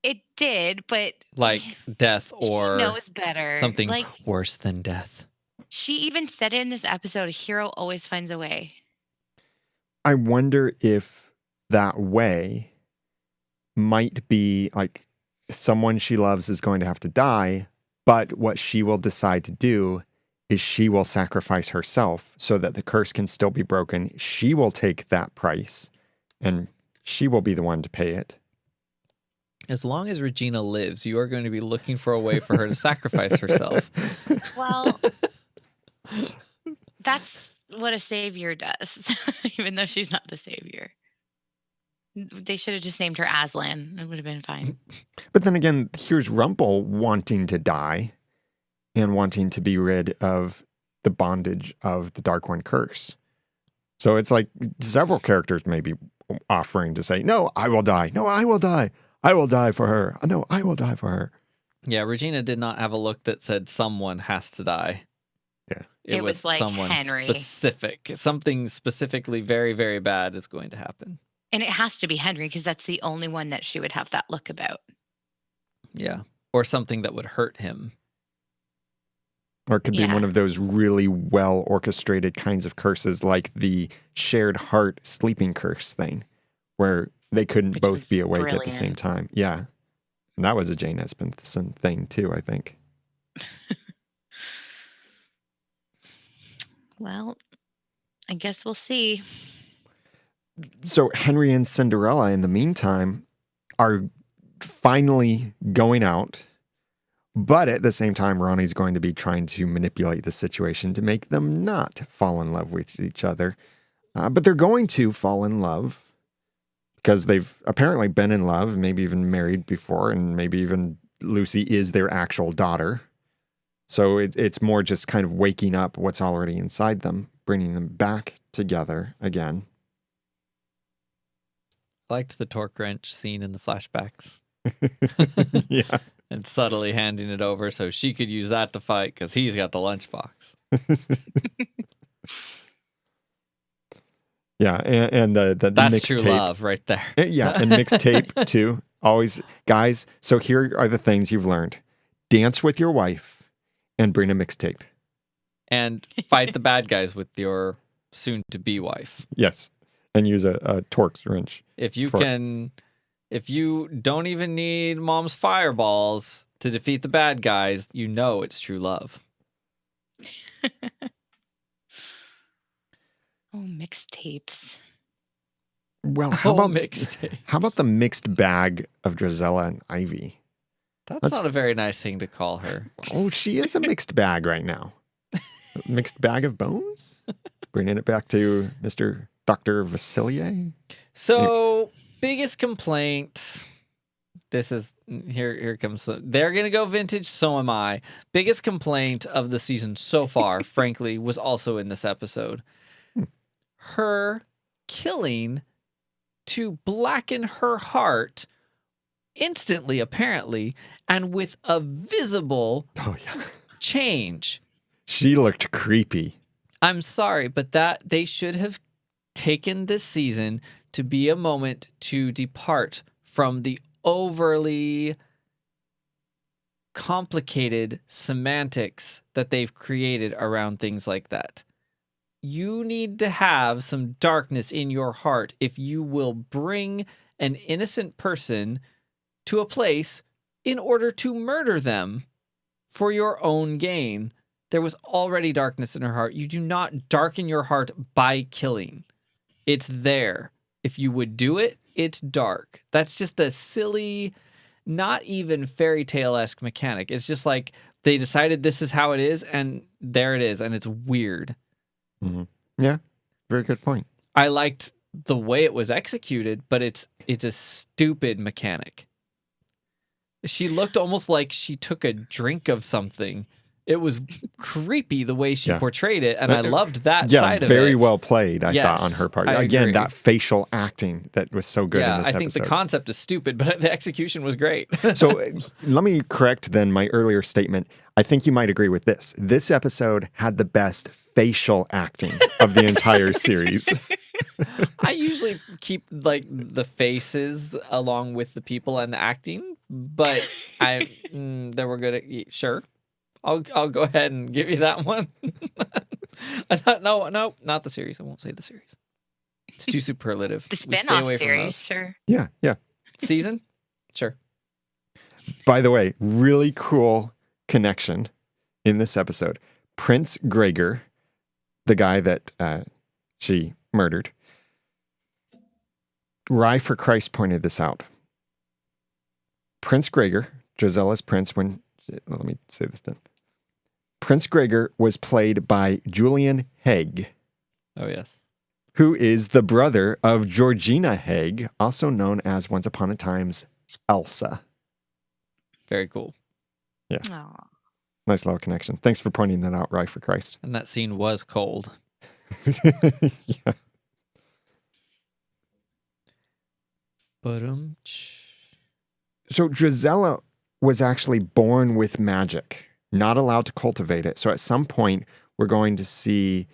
it did, but like death she or knows better. something Like, worse than death. she even said it in this episode, a hero always finds a way. I wonder if that way might be like someone she loves is going to have to die, but what she will decide to do is she will sacrifice herself so that the curse can still be broken. She will take that price and she will be the one to pay it. As long as Regina lives, you are going to be looking for a way for her to sacrifice herself. Well, that's what a savior does, even though she's not the savior. They should have just named her Aslan. It would have been fine. But then again, here's Rumpel wanting to die and wanting to be rid of the bondage of the Dark One curse. So it's like several characters may be offering to say, no, I will die. No, I will die. I will die for her. No, I will die for her. Yeah, Regina did not have a look that said someone has to die. Yeah. It was like someone Henry. specific. Something specifically very, very bad is going to happen. And it has to be Henry because that's the only one that she would have that look about. Yeah. Or something that would hurt him. Or it could be one of those really well orchestrated kinds of curses like the shared heart sleeping curse thing, where they couldn't both be awake at the same time. Yeah. And that was a Jane Espenson thing too, I think. Well, I guess we'll see. So Henry and Cinderella, in the meantime, are finally going out. But at the same time, Ronnie's going to be trying to manipulate the situation to make them not fall in love with each other. But they're going to fall in love because they've apparently been in love, maybe even married before, and maybe even Lucy is their actual daughter. So it's more just kind of waking up what's already inside them, bringing them back together again. I liked the torque wrench scene in the flashbacks. Yeah. And subtly handing it over so she could use that to fight because he's got the lunchbox. Yeah, and the That's mixed true tape. love right there. Yeah, and mixed tape too. Always, guys, so here are the things you've learned. Dance with your wife And bring a mixtape. And fight the bad guys with your soon-to-be wife. Yes. And use a Torx wrench. If you don't even need mom's fireballs to defeat the bad guys, you know it's true love. Oh, mixtapes. Well, how about mixtape? How about the mixed bag of Drizella and Ivy? That's not a very nice thing to call her. Oh, she is a mixed bag right now. A mixed bag of bones? Bringing it back to Mr. Dr. Vasilier. So, biggest complaint. This is here comes. They're gonna go vintage. So am I. Biggest complaint of the season so far, frankly, was also in this episode. Her killing to blacken her heart instantly, apparently, and with a visible change. She looked creepy. I'm sorry, but that they should have taken this season to be a moment to depart from the overly complicated semantics that they've created around things like that. You need to have some darkness in your heart if you will bring an innocent person to a place in order to murder them for your own gain. There was already darkness in her heart. You do not darken your heart by killing. It's there. If you would do it, it's dark. That's just a silly, not even fairy tale-esque mechanic. It's just like they decided this is how it is, and there it is, and it's weird. Mm-hmm. Yeah, very good point. I liked the way it was executed, but it's a stupid mechanic. She looked almost like she took a drink of something. It was creepy the way she portrayed it, and I loved that side of it. Yeah, very well played, I thought, on her part. Again, agree. that facial acting that was so good in this episode. I think the concept is stupid, but the execution was great. So let me correct then my earlier statement. I think you might agree with this. This episode had the best facial acting of the entire series. I usually keep like the faces along with the people and the acting, but they were good at sure. I'll go ahead and give you that one. No, not the series. I won't say the series. It's too superlative. The spinoff series, sure. Yeah. Season? Sure. By the way, really cool connection in this episode. Prince Gregor, the guy that she murdered, Rye for Christ pointed this out. Prince Gregor, Drizella's prince, let me say this then. Prince Gregor was played by Julian Haig. Oh, yes. Who is the brother of Georgina Haig, also known as Once Upon a Time's Elsa. Very cool. Yeah. Aww. Nice little connection. Thanks for pointing that out, Rye for Christ. And that scene was cold. Yeah. So Drizella was actually born with magic, not allowed to cultivate it. So at some point, we're going to see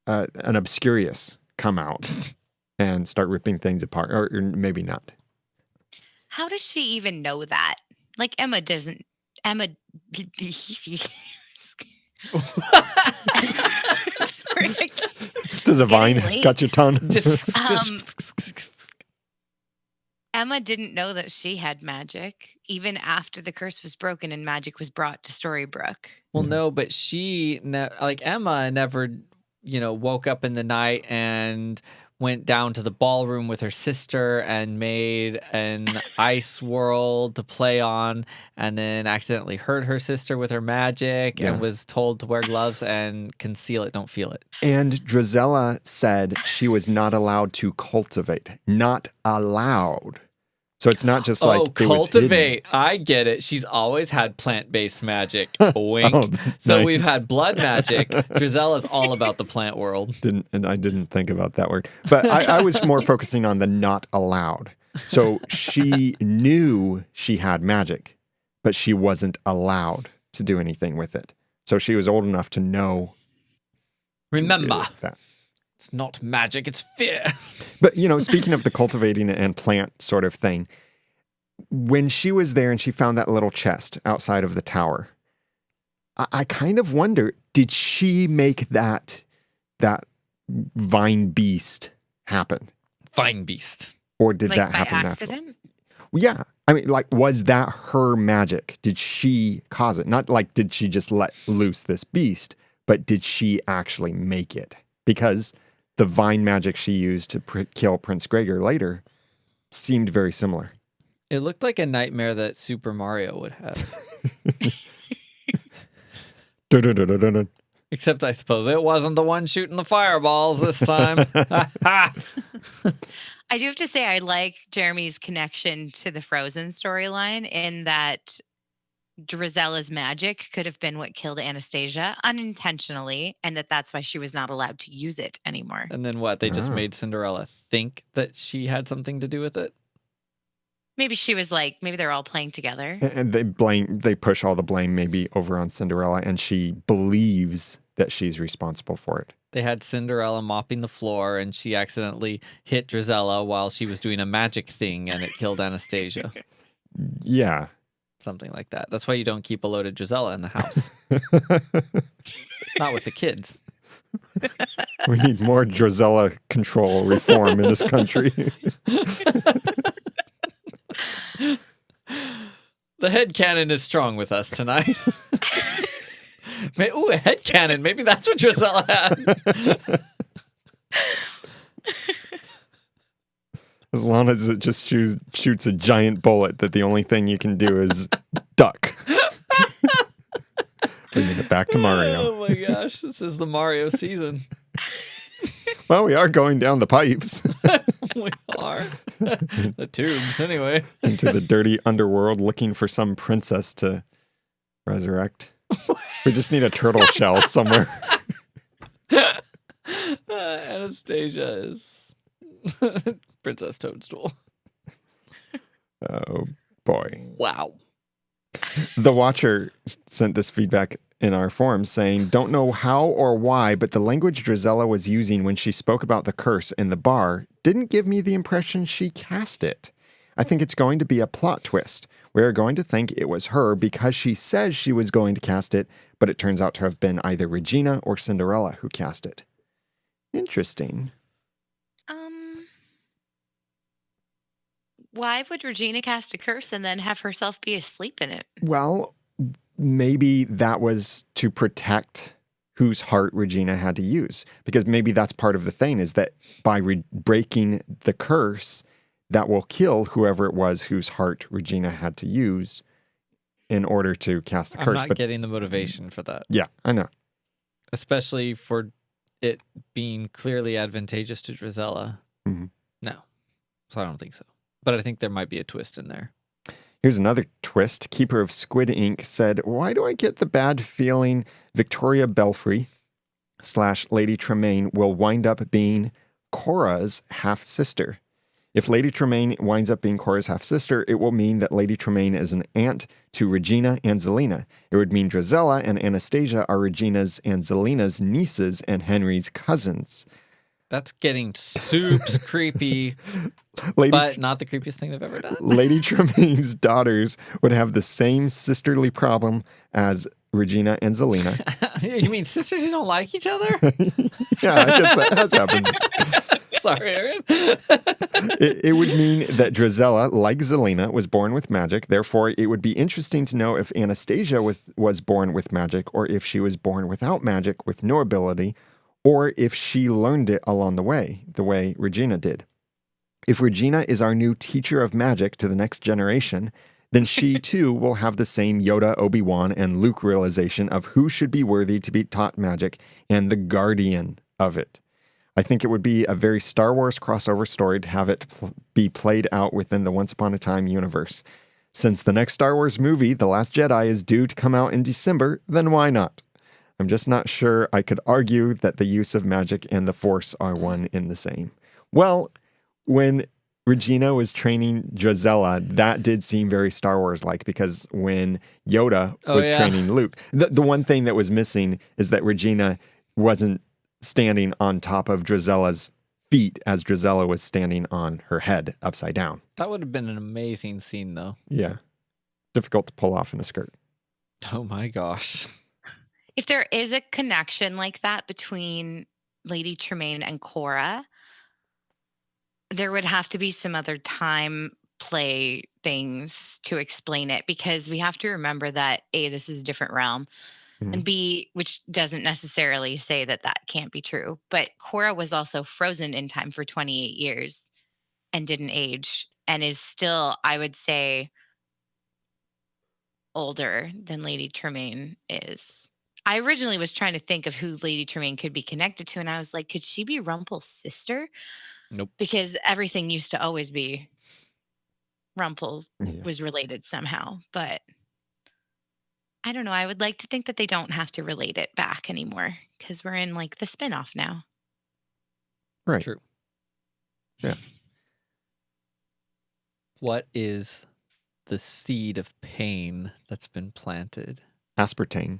an Obscurious come out and start ripping things apart, or maybe not. How does she even know that? Like Emma doesn't. Emma. Sorry, Does a vine cut your tongue? Emma didn't know that she had magic, even after the curse was broken and magic was brought to Storybook. Well, no, but Emma never, woke up in the night and went down to the ballroom with her sister and made an ice world to play on, and then accidentally hurt her sister with her magic and was told to wear gloves and conceal it, don't feel it. And Drizella said she was not allowed to cultivate. Not allowed. So it's not just like it cultivate. Was I get it. She's always had plant-based magic. Wink. So nice. We've had blood magic. Drizella's all about the plant world. I didn't think about that word. But I was more focusing on the not allowed. So she knew she had magic, but she wasn't allowed to do anything with it. So she was old enough to know. Remember that. It's not magic, it's fear. But, speaking of the cultivating and plant sort of thing, when she was there and she found that little chest outside of the tower, I kind of wonder, did she make that vine beast happen? Fine beast. Or did Like that by happen accident? naturally? Yeah. I mean, like, was that her magic? Did she cause it? Not like, did she just let loose this beast, but did she actually make it? Because the vine magic she used to kill Prince Gregor later seemed very similar. It looked like a nightmare that Super Mario would have. Dun-dun-dun-dun-dun. Except I suppose it wasn't the one shooting the fireballs this time. I do have to say I like Jeremy's connection to the Frozen storyline in that Drizella's magic could have been what killed Anastasia unintentionally, and that's why she was not allowed to use it anymore. And then what? They just Oh. made Cinderella think that she had something to do with it? Maybe she was like, maybe they're all playing together. And they push all the blame maybe over on Cinderella, and she believes that she's responsible for it. They had Cinderella mopping the floor, and she accidentally hit Drizella while she was doing a magic thing, and it killed Anastasia. Yeah. Something like that. That's why you don't keep a loaded Drizella in the house. Not with the kids. We need more Drizella control reform in this country. The headcanon is strong with us tonight. Ooh, a headcanon. Maybe that's what Drizella had. As long as it just shoots a giant bullet that the only thing you can do is duck. Bringing it back to Mario. Oh my gosh, this is the Mario season. Well, we are going down the pipes We are. The tubes, anyway. into the dirty underworld looking for some princess to resurrect. We just need a turtle shell somewhere. Anastasia is Princess Toadstool. Oh, boy. Wow. The Watcher sent this feedback in our forums saying, don't know how or why, but the language Drizella was using when she spoke about the curse in the bar didn't give me the impression she cast it. I think it's going to be a plot twist. We're going to think it was her because she says she was going to cast it, but it turns out to have been either Regina or Cinderella who cast it. Interesting. Why would Regina cast a curse and then have herself be asleep in it? Well, maybe that was to protect whose heart Regina had to use, because maybe that's part of the thing, is that by breaking the curse, that will kill whoever it was whose heart Regina had to use in order to cast the curse. I'm not getting the motivation for that. Yeah, I know. Especially for it being clearly advantageous to Drizella. Mhm. No. So I don't think so. But I think there might be a twist in there. Here's another twist. Keeper of Squid Ink said, why do I get the bad feeling Victoria Belfry / Lady Tremaine will wind up being Cora's half-sister? If Lady Tremaine winds up being Cora's half-sister, it will mean that Lady Tremaine is an aunt to Regina and Zelina. It would mean Drizella and Anastasia are Regina's and Zelina's nieces and Henry's cousins. That's getting soups creepy, but not the creepiest thing they've ever done. Lady Tremaine's daughters would have the same sisterly problem as Regina and Zelina. You mean sisters who don't like each other? Yeah, I guess that has happened. Sorry, Aaron. It would mean that Drizella, like Zelina, was born with magic. Therefore, it would be interesting to know if Anastasia was born with magic, or if she was born without magic with no ability, or if she learned it along the way Regina did. If Regina is our new teacher of magic to the next generation, then she too will have the same Yoda, Obi-Wan, and Luke realization of who should be worthy to be taught magic and the guardian of it. I think it would be a very Star Wars crossover story to have it be played out within the Once Upon a Time universe. Since the next Star Wars movie, The Last Jedi, is due to come out in December, then why not? I'm just not sure I could argue that the use of magic and the Force are one in the same. Well, when Regina was training Drizella, that did seem very Star Wars-like, because when Yoda was training Luke, the one thing that was missing is that Regina wasn't standing on top of Drizella's feet as Drizella was standing on her head upside down. That would have been an amazing scene, though. Yeah. Difficult to pull off in a skirt. Oh my gosh. If there is a connection like that between Lady Tremaine and Cora, there would have to be some other time play things to explain it, because we have to remember that A, this is a different realm, and Mhm. B, which doesn't necessarily say that that can't be true, but Cora was also frozen in time for 28 years and didn't age and is still, I would say, older than Lady Tremaine is. I originally was trying to think of who Lady Tremaine could be connected to, and I was like, could she be Rumple's sister? Nope. Because everything used to always be Rumple Yeah. was related somehow, but I don't know. I would like to think that they don't have to relate it back anymore, because we're in like the spinoff now. Right. True. Yeah. What is the seed of pain that's been planted? Aspartame.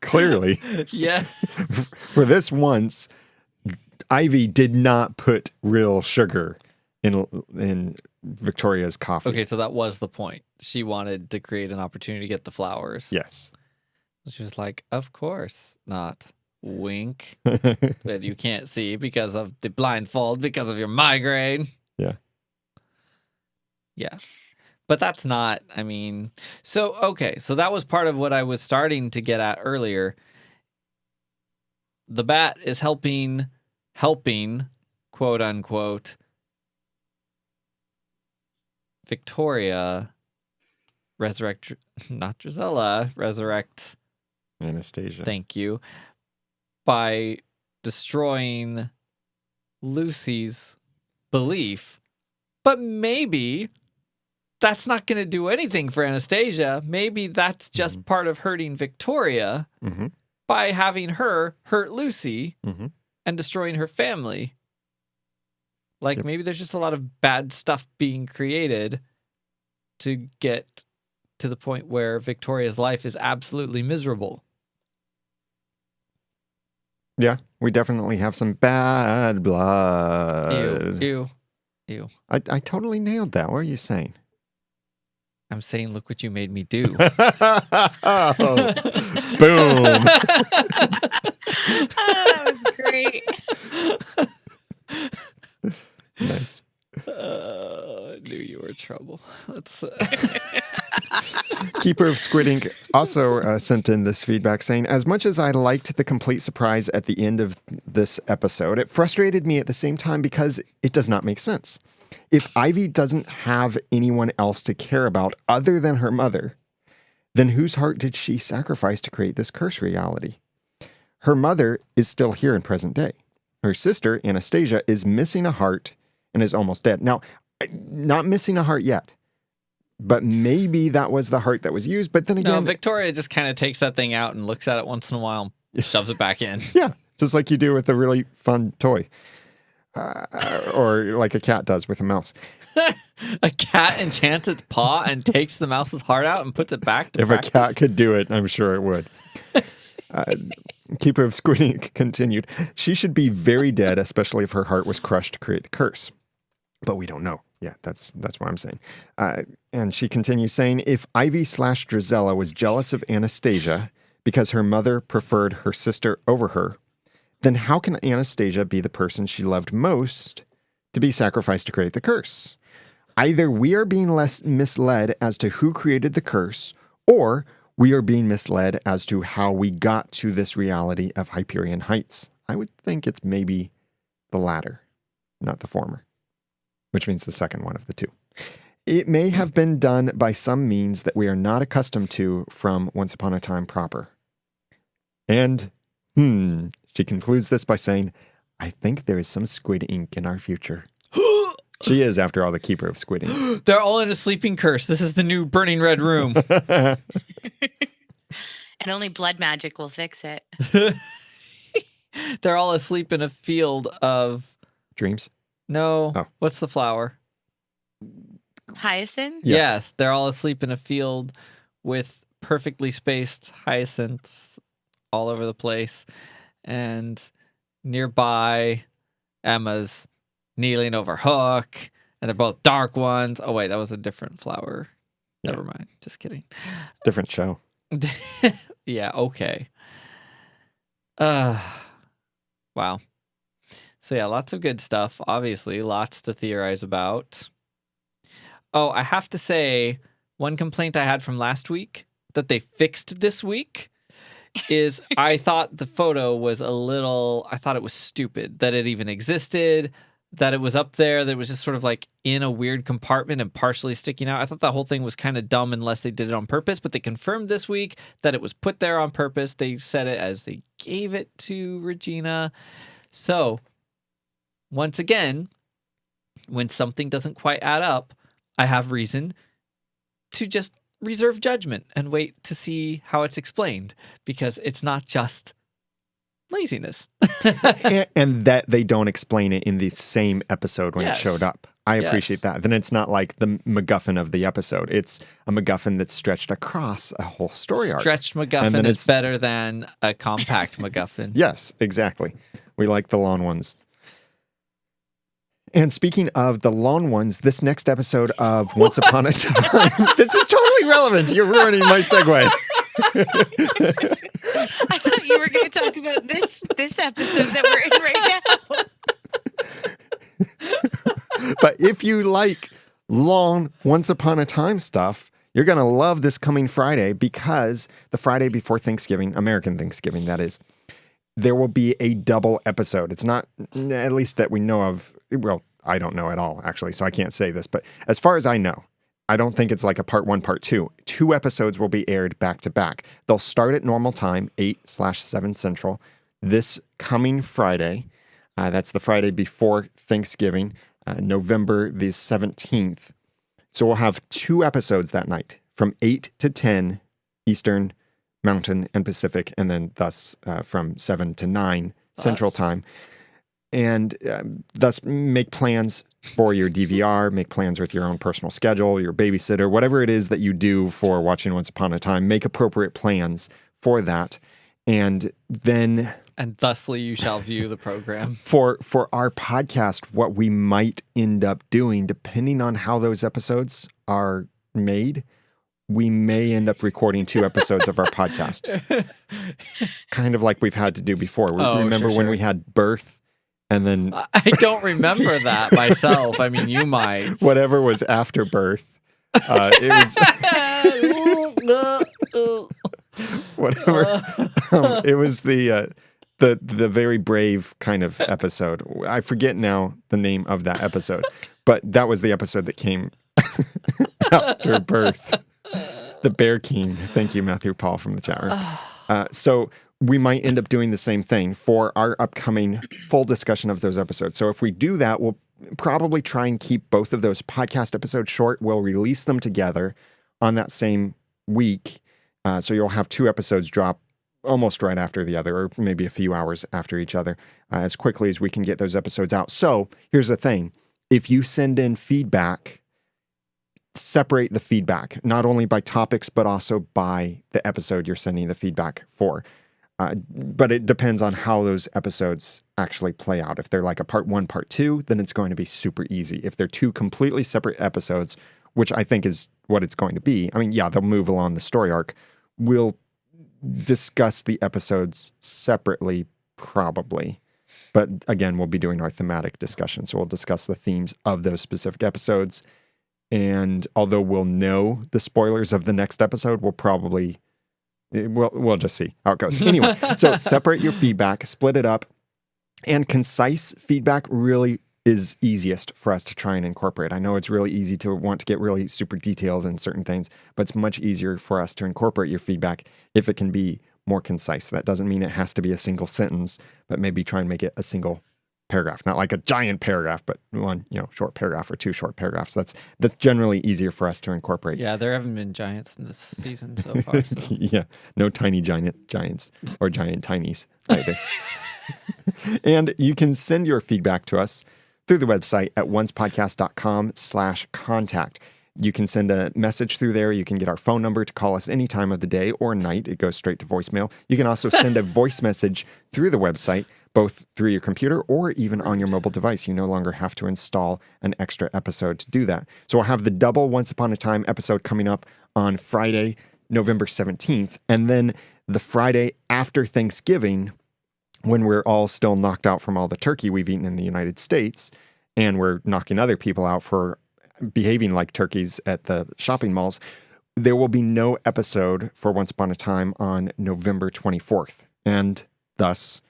Clearly. Yeah. For this once, Ivy did not put real sugar in Victoria's coffee. Okay, so that was the point. She wanted to create an opportunity to get the flowers. Yes. She was like, of course not. Wink. That you can't see because of the blindfold, because of your migraine. Yeah. Yeah. But that's not, I mean, so, okay. So that was part of what I was starting to get at earlier. The bat is helping, quote unquote, Victoria resurrect, not Drizella, resurrect Anastasia. Thank you. By destroying Lucy's belief. But maybe that's not going to do anything for Anastasia. Maybe that's just part of hurting Victoria Mm-hmm. by having her hurt Lucy Mm-hmm. and destroying her family. Like, Yep. maybe there's just a lot of bad stuff being created to get to the point where Victoria's life is absolutely miserable. Yeah, we definitely have some bad blood. Ew. I totally nailed that. What are you saying? I'm saying, look what you made me do. Oh, boom. That was great. Nice. I knew you were trouble. Let's. Keeper of Squid Ink also sent in this feedback saying, as much as I liked the complete surprise at the end of this episode, it frustrated me at the same time because it does not make sense. If Ivy doesn't have anyone else to care about other than her mother, then whose heart did she sacrifice to create this curse reality? Her mother is still here in present day. Her sister, Anastasia, is missing a heart and is almost dead. Now, not missing a heart yet. But maybe that was the heart that was used. But then again, No, Victoria just kind of takes that thing out and looks at it once in a while and shoves it back in. yeah, just like you do with a really fun toy. Or like a cat does with a mouse. A cat enchants its paw and takes the mouse's heart out and puts it back to If practice. a cat could do it, I'm sure it would. Keeper of Squid Ink continued, she should be very dead, especially if her heart was crushed to create the curse. But we don't know. Yeah, that's what I'm saying. And she continues saying, if Ivy/Drizella was jealous of Anastasia because her mother preferred her sister over her, then how can Anastasia be the person she loved most to be sacrificed to create the curse? Either we are being less misled as to who created the curse, or we are being misled as to how we got to this reality of Hyperion Heights. I would think it's maybe the latter, not the former, which means the second one of the two. It may have been done by some means that we are not accustomed to from Once Upon a Time proper. And, she concludes this by saying, I think there is some Squid Ink in our future. She is, after all, the keeper of Squid Ink. They're all in a sleeping curse. This is the new burning red room. And only blood magic will fix it. They're all asleep in a field of... Dreams? No. Oh. What's the flower? Hyacinth? Yes, they're all asleep in a field with perfectly spaced hyacinths all over the place. And nearby, Emma's kneeling over Hook, and they're both dark ones. Oh, wait, that was a different flower. Yeah. Never mind. Just kidding. Different show. Yeah, okay. Wow. So yeah, lots of good stuff. Obviously, lots to theorize about. Oh, I have to say, one complaint I had from last week that they fixed this week is I thought the photo was I thought it was stupid that it even existed, that it was up there, that it was just sort of like in a weird compartment and partially sticking out. I thought the whole thing was kind of dumb unless they did it on purpose, but they confirmed this week that it was put there on purpose. They said it as they gave it to Regina. So, once again, when something doesn't quite add up, I have reason to just reserve judgment and wait to see how it's explained, because it's not just laziness. and that they don't explain it in the same episode when it Yes. showed up. I appreciate that. Then it's not like the MacGuffin of the episode. It's a MacGuffin that's stretched across a whole story arc. Stretched MacGuffin is better than a compact MacGuffin. Yes, exactly. We like the long ones. And speaking of the long ones, this next episode of Once Upon a Time, this is totally relevant. You're ruining my segue. I thought you were going to talk about this episode that we're in right now. But if you like long Once Upon a Time stuff, you're going to love this coming Friday, because the Friday before Thanksgiving, American Thanksgiving, that is, there will be a double episode. It's not, at least that we know of. Well, I don't know at all, actually, so I can't say this. But as far as I know, I don't think it's like a part 1, part 2. 2 episodes will be aired back to back. They'll start at normal time, 8/7 Central, this coming Friday. That's the Friday before Thanksgiving, November the 17th. So we'll have 2 episodes that night from 8 to 10 Eastern, Mountain, and Pacific, and then thus from 7 to 9 Central Time. And thus make plans for your DVR, make plans with your own personal schedule, your babysitter, whatever it is that you do for watching Once Upon a Time, make appropriate plans for that. And then... And thusly you shall view the program. For our podcast, what we might end up doing, depending on how those episodes are made, we may end up recording 2 episodes of our podcast. Kind of like we've had to do before. Remember when we had birth? And then I don't remember that myself. I mean, you might. Whatever was after birth, it was whatever. It was the very brave kind of episode. I forget now the name of that episode, but that was the episode that came after birth. The Bear King. Thank you, Matthew Paul from the chat room. So we might end up doing the same thing for our upcoming full discussion of those episodes. So if we do that, we'll probably try and keep both of those podcast episodes short. We'll release them together on that same week. So you'll have 2 episodes drop almost right after the other, or maybe a few hours after each other, as quickly as we can get those episodes out. So here's the thing. If you send in feedback, separate the feedback, not only by topics, but also by the episode you're sending the feedback for. But it depends on how those episodes actually play out. If they're like a part 1, part 2, then it's going to be super easy. If they're 2 completely separate episodes, which I think is what it's going to be, I mean, yeah, they'll move along the story arc. We'll discuss the episodes separately, probably. But again, we'll be doing our thematic discussion. So we'll discuss the themes of those specific episodes. And although we'll know the spoilers of the next episode, we'll just see how it goes. Anyway, so separate your feedback, split it up, and concise feedback really is easiest for us to try and incorporate. I know it's really easy to want to get really super detailed in certain things, but it's much easier for us to incorporate your feedback if it can be more concise. That doesn't mean it has to be a single sentence, but maybe try and make it a single paragraph, not like a giant paragraph, but one, short paragraph or 2 short paragraphs. That's generally easier for us to incorporate. Yeah, there haven't been giants in this season so far. So. Yeah, no tiny giants or giant tinies either. And you can send your feedback to us through the website at oncepodcast.com/contact. You can send a message through there. You can get our phone number to call us any time of the day or night. It goes straight to voicemail. You can also send a voice message through the website, both through your computer or even on your mobile device. You no longer have to install an extra episode to do that. So we'll have the double Once Upon a Time episode coming up on Friday, November 17th. And then the Friday after Thanksgiving, when we're all still knocked out from all the turkey we've eaten in the United States, and we're knocking other people out for behaving like turkeys at the shopping malls, there will be no episode for Once Upon a Time on November 24th. And thus,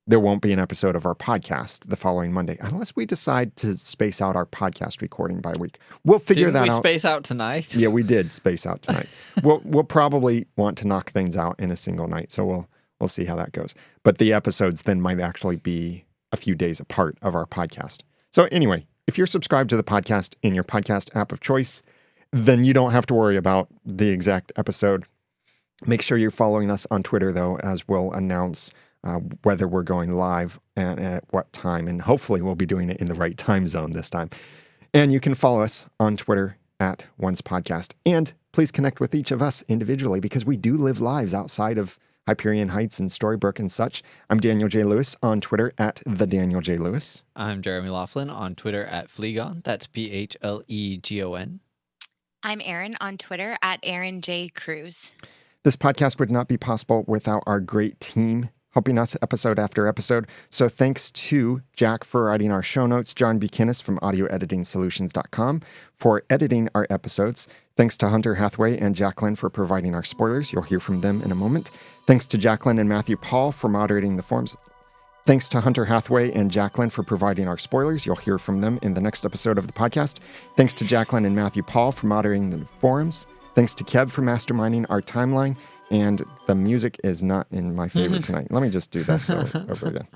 there won't be an episode of our podcast the following Monday, unless we decide to space out our podcast recording by week. We'll figure Didn't that we out. space out tonight? Yeah, we did space out tonight. We'll probably want to knock things out in a single night, so we'll see how that goes. But the episodes then might actually be a few days apart of our podcast. So anyway, if you're subscribed to the podcast in your podcast app of choice, then you don't have to worry about the exact episode. Make sure you're following us on Twitter, though, as we'll announce whether we're going live and at what time. And hopefully we'll be doing it in the right time zone this time. And you can follow us on Twitter at Once Podcast. And please connect with each of us individually, because we do live lives outside of Hyperion Heights and Storybook and such. I'm Daniel J. Lewis on Twitter at the Daniel J. Lewis. I'm Jeremy Laughlin on Twitter at Phlegon. That's PHLEGON. I'm Erin on Twitter at Erin J. Cruz. This podcast would not be possible without our great team helping us episode after episode. So thanks to Jack for writing our show notes, John Buchanan from audioeditingsolutions.com for editing our episodes. Thanks to Hunter Hathaway and Jacqueline for providing our spoilers. You'll hear from them in a moment. Thanks to Jacqueline and Matthew Paul for moderating the forums. Thanks to Hunter Hathaway and Jacqueline for providing our spoilers. You'll hear from them in the next episode of the podcast. Thanks to Jacqueline and Matthew Paul for moderating the forums. Thanks to Kev for masterminding our timeline. And the music is not in my favorite tonight. Let me just do this over again.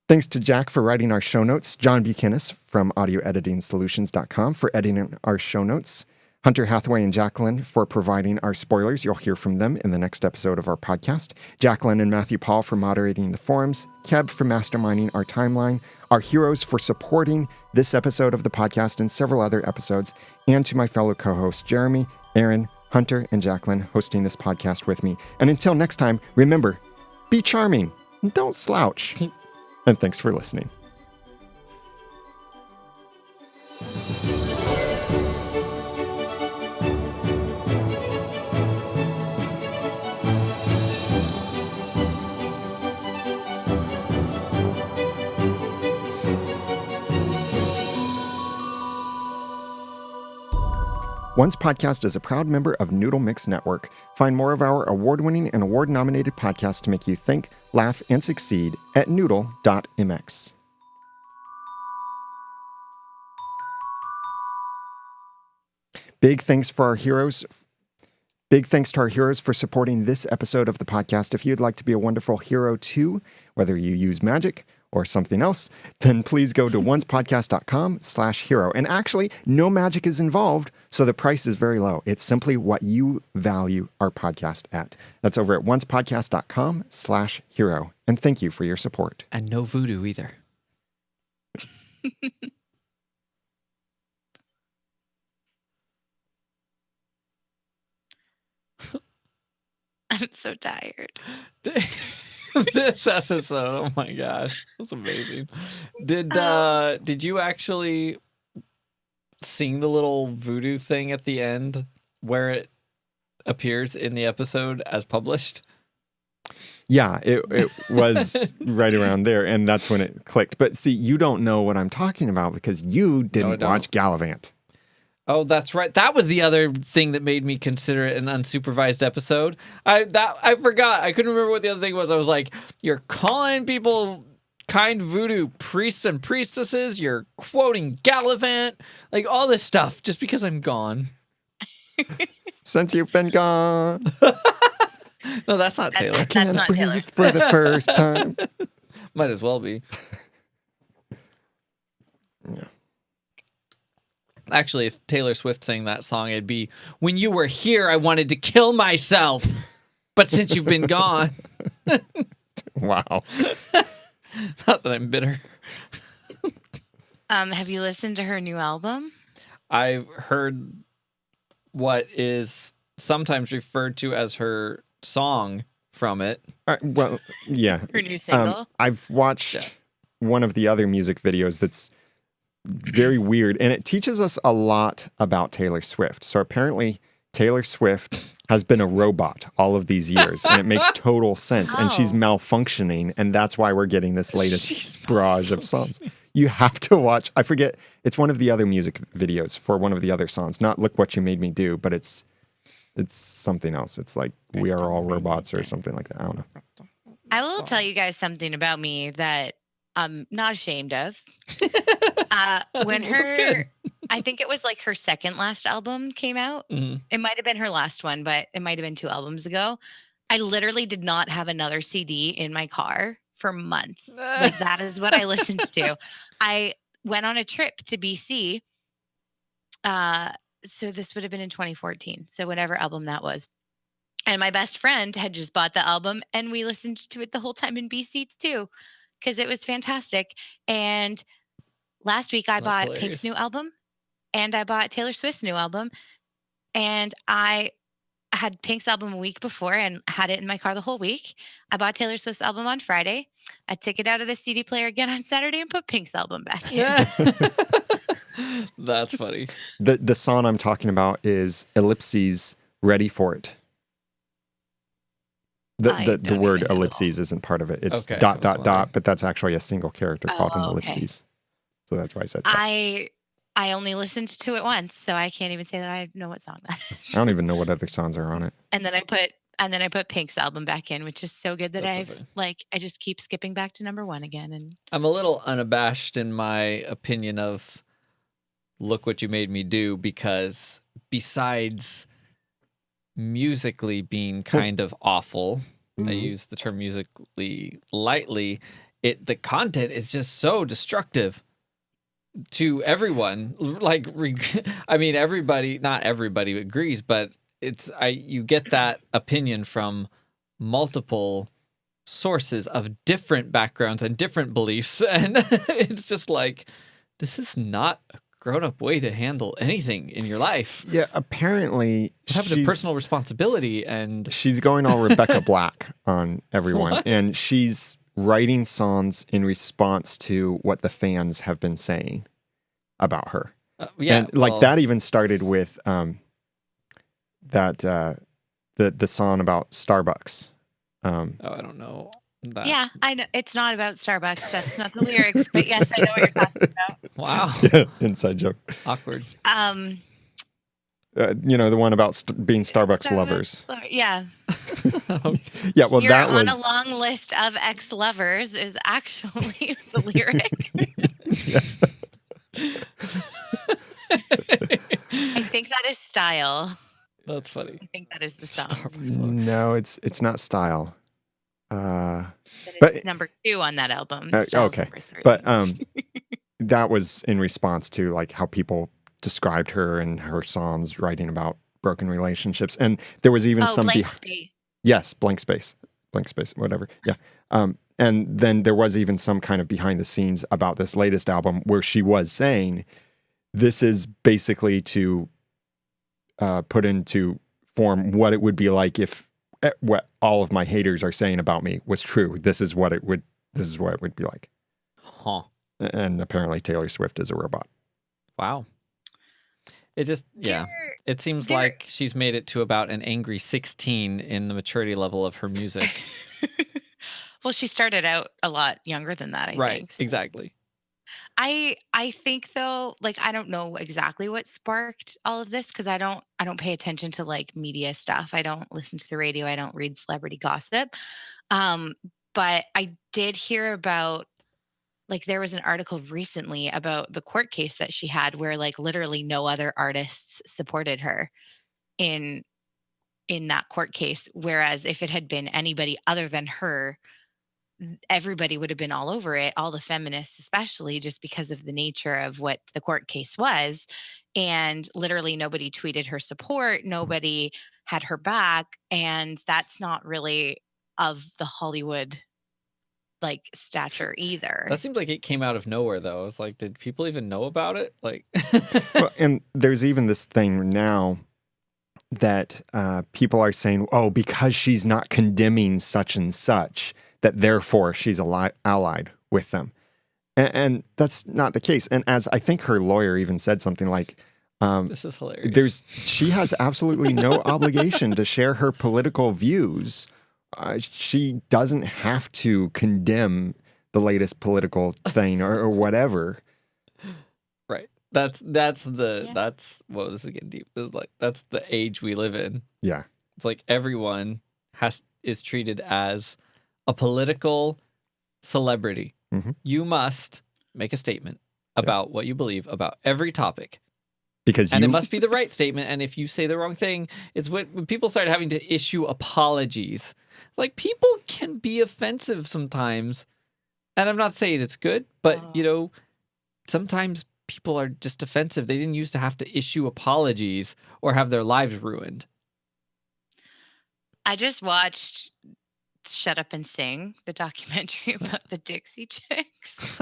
Thanks to Jack for writing our show notes. John Buchanan from audioeditingsolutions.com for editing our show notes. Hunter Hathaway and Jacqueline for providing our spoilers. You'll hear from them in the next episode of our podcast. Jacqueline and Matthew Paul for moderating the forums. Keb for masterminding our timeline. Our heroes for supporting this episode of the podcast and several other episodes. And to my fellow co-hosts, Jeremy, Aaron, Hunter, and Jacqueline hosting this podcast with me. And until next time, remember, be charming and don't slouch. And thanks for listening. Once Podcast is a proud member of Noodle.mx Network. Find more of our award-winning and award-nominated podcasts to make you think, laugh, and succeed at Noodle.mx. Big thanks to our heroes for supporting this episode of the podcast. If you'd like to be a wonderful hero too, whether you use magic or something else, then please go to oncepodcast.com/hero. And actually, no magic is involved, so the price is very low. It's simply what you value our podcast at. That's over at oncepodcast.com/hero. And thank you for your support. And no voodoo either. I'm so tired. This episode, oh my gosh, that's amazing. Did you actually sing the little voodoo thing at the end where it appears in the episode as published? Yeah, it was right around there, and that's when it clicked. But see, you don't know what I'm talking about because you didn't watch Gallivant. Oh, that's right. That was the other thing that made me consider it an unsupervised episode. I forgot. I couldn't remember what the other thing was. I was like, you're calling people kind voodoo priests and priestesses. You're quoting Gallivant, like all this stuff, just because I'm gone. Since you've been gone. No, that's not Taylor. I can't not breathe Taylor. for the first time. Might as well be. Yeah. Actually, if Taylor Swift sang that song, it'd be, when you were here, I wanted to kill myself. But since you've been gone. Wow. Not that I'm bitter. Have you listened to her new album? I've heard what is sometimes referred to as her song from it. Well, yeah. Her new single? I've watched one of the other music videos that's very weird, and it teaches us a lot about Taylor Swift. So apparently Taylor Swift has been a robot all of these years, and it makes total sense. And she's Oh. malfunctioning, and that's why we're getting this She's latest barrage of songs. You have to watch. I forget. It's one of the other music videos for one of the other songs. Not "Look What You Made Me Do," but it's something else. It's like "We Are All Robots" or something like that. I don't know. I will tell you guys something about me that I'm not ashamed of. When Well, that's good. I think it was like her second last album came out. Mhm. It might have been her last one, but it might have been 2 albums ago. I literally did not have another CD in my car for months. Like that is what I listened to. I went on a trip to BC. So this would have been in 2014. So whatever album that was. And my best friend had just bought the album and we listened to it the whole time in BC too, because it was fantastic. And last week I That's bought hilarious. Pink's new album and I bought Taylor Swift's new album. And I had Pink's album a week before and had it in my car the whole week. I bought Taylor Swift's album on Friday. I took it out of the CD player again on Saturday and put Pink's album back in. Yeah. That's funny. The song I'm talking about is Ellipses, Ready for It. I The don't word even know. ellipses isn't part of it. It's Okay, I dot was dot wondering. dot, but that's actually a single character called an Oh, okay. ellipses. So that's why I said that. I only listened to it once, so I can't even say that I know what song that I is. don't even know what other songs are on it. And then I put Pink's album back in, which is so good that That's so I just keep skipping back to number 1 again. And I'm a little unabashed in my opinion of "Look What You Made Me Do" because besides musically being kind of awful, I Mhm. use the term musically lightly, the content is just so destructive to everyone. Like, I mean, not everybody agrees, but you get that opinion from multiple sources of different backgrounds and different beliefs, and it's just like, this is not a grown-up way to handle anything in your life. Yeah, apparently You have a personal responsibility, and she's going all Rebecca Black on everyone. What? And she's writing songs in response to what the fans have been saying about her. yeah, And like well, that even started with the song about Starbucks. Oh, I don't know that. yeah, I know it's not about Starbucks. That's not the lyrics, but yes, I know what you're talking about. Wow. Yeah, inside joke. Awkward. The one about being Starbucks lovers. Yeah. Yeah, well, You're that on was a long list of ex-lovers is actually the lyric. I think that is style. That's funny. I think that is the song. Starbucks lover. no, it's not style. But But- it's number 2 on that album. Style's okay. number 3. But that was in response to like how people described her and her songs writing about broken relationships. And there was even some Blank Space. yes, blank space, whatever. Yeah. And then there was even some kind of behind the scenes about this latest album where she was saying this is basically to put into form what it would be like if what all of my haters are saying about me was true. This is what it would be like. Huh. And apparently Taylor Swift is a robot. Wow. It just, yeah. It seems there- like she's made it to about an angry 16 in the maturity level of her music. Well, she started out a lot younger than that, I Right. think. Exactly. I think though, like I don't know exactly what sparked all of this because I don't pay attention to like media stuff. I don't listen to the radio. I don't read celebrity gossip. But I did hear about like there was an article recently about the court case that she had where like literally no other artists supported her in that court case, whereas if it had been anybody other than her, everybody would have been all over it, all the feminists especially, just because of the nature of what the court case was. And literally nobody tweeted her support, nobody had her back, and that's not really of the Hollywood like stature either. That seems like it came out of nowhere, though. I was like, did people even know about it? Like, Well, and there's even this thing now that people are saying, oh, because she's not condemning such and such, that therefore she's allied with them. And that's not the case. And as I think her lawyer even said something like, This is hilarious. She has absolutely no obligation to share her political views. She doesn't have to condemn the latest political thing or whatever. Right. That's what was this again deep? It's like that's the age we live in. Yeah. It's like everyone is treated as a political celebrity. Mhm. You must make a statement about what you believe about every topic. And it must be the right statement. And if you say the wrong thing, it's when people started having to issue apologies. Like, people can be offensive sometimes. And I'm not saying it's good, but, sometimes people are just offensive. They didn't used to have to issue apologies or have their lives ruined. I just watched Shut Up and Sing, the documentary about the Dixie Chicks.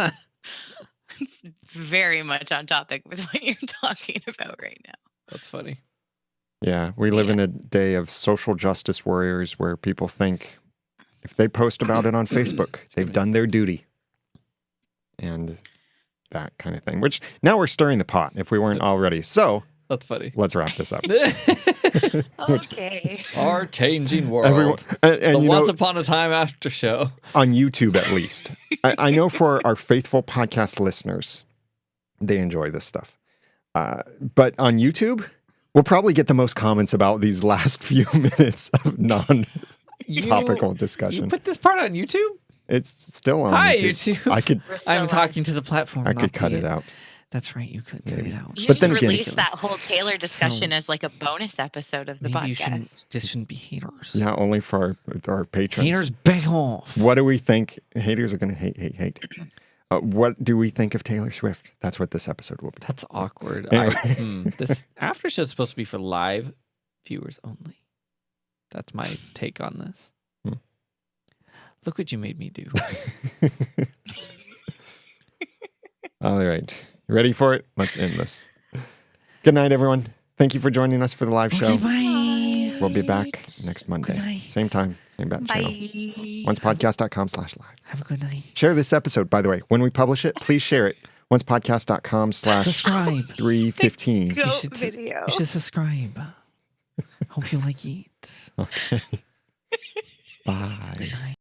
It's very much on topic with what you're talking about right now. That's funny. Yeah, we live in a day of social justice warriors where people think if they post about it on Facebook, they've done their duty. And that kind of thing, which now we're stirring the pot if we weren't already. So that's funny. Let's wrap this up. Okay. Our changing world. The Once Upon a Time after show. On YouTube, at least. I know for our faithful podcast listeners, they enjoy this stuff. But on YouTube, we'll probably get the most comments about these last few minutes of non-topical discussion. You put this part on YouTube? It's still on YouTube. I'm talking to the platform. I could cut it out. That's right. You could cut it out. You should release that whole Taylor discussion as like a bonus episode of the podcast. This shouldn't be haters. Yeah, only for our patrons. Haters, back off. What do we think? Haters are going to hate. What do we think of Taylor Swift? That's what this episode will be. That's awkward. Anyway. This after show is supposed to be for live viewers only. That's my take on this. Look what you made me do. All right. You ready for it? Let's end this. Good night, everyone. Thank you for joining us for the live show. Bye. We'll be back next Monday. Same time, same bat channel. Oncepodcast.com/live. Have a good night. Share this episode, by the way. When we publish it, please share it. Oncepodcast.com/subscribe. 315. You should subscribe. Hope you like it. Okay. Bye. Good night.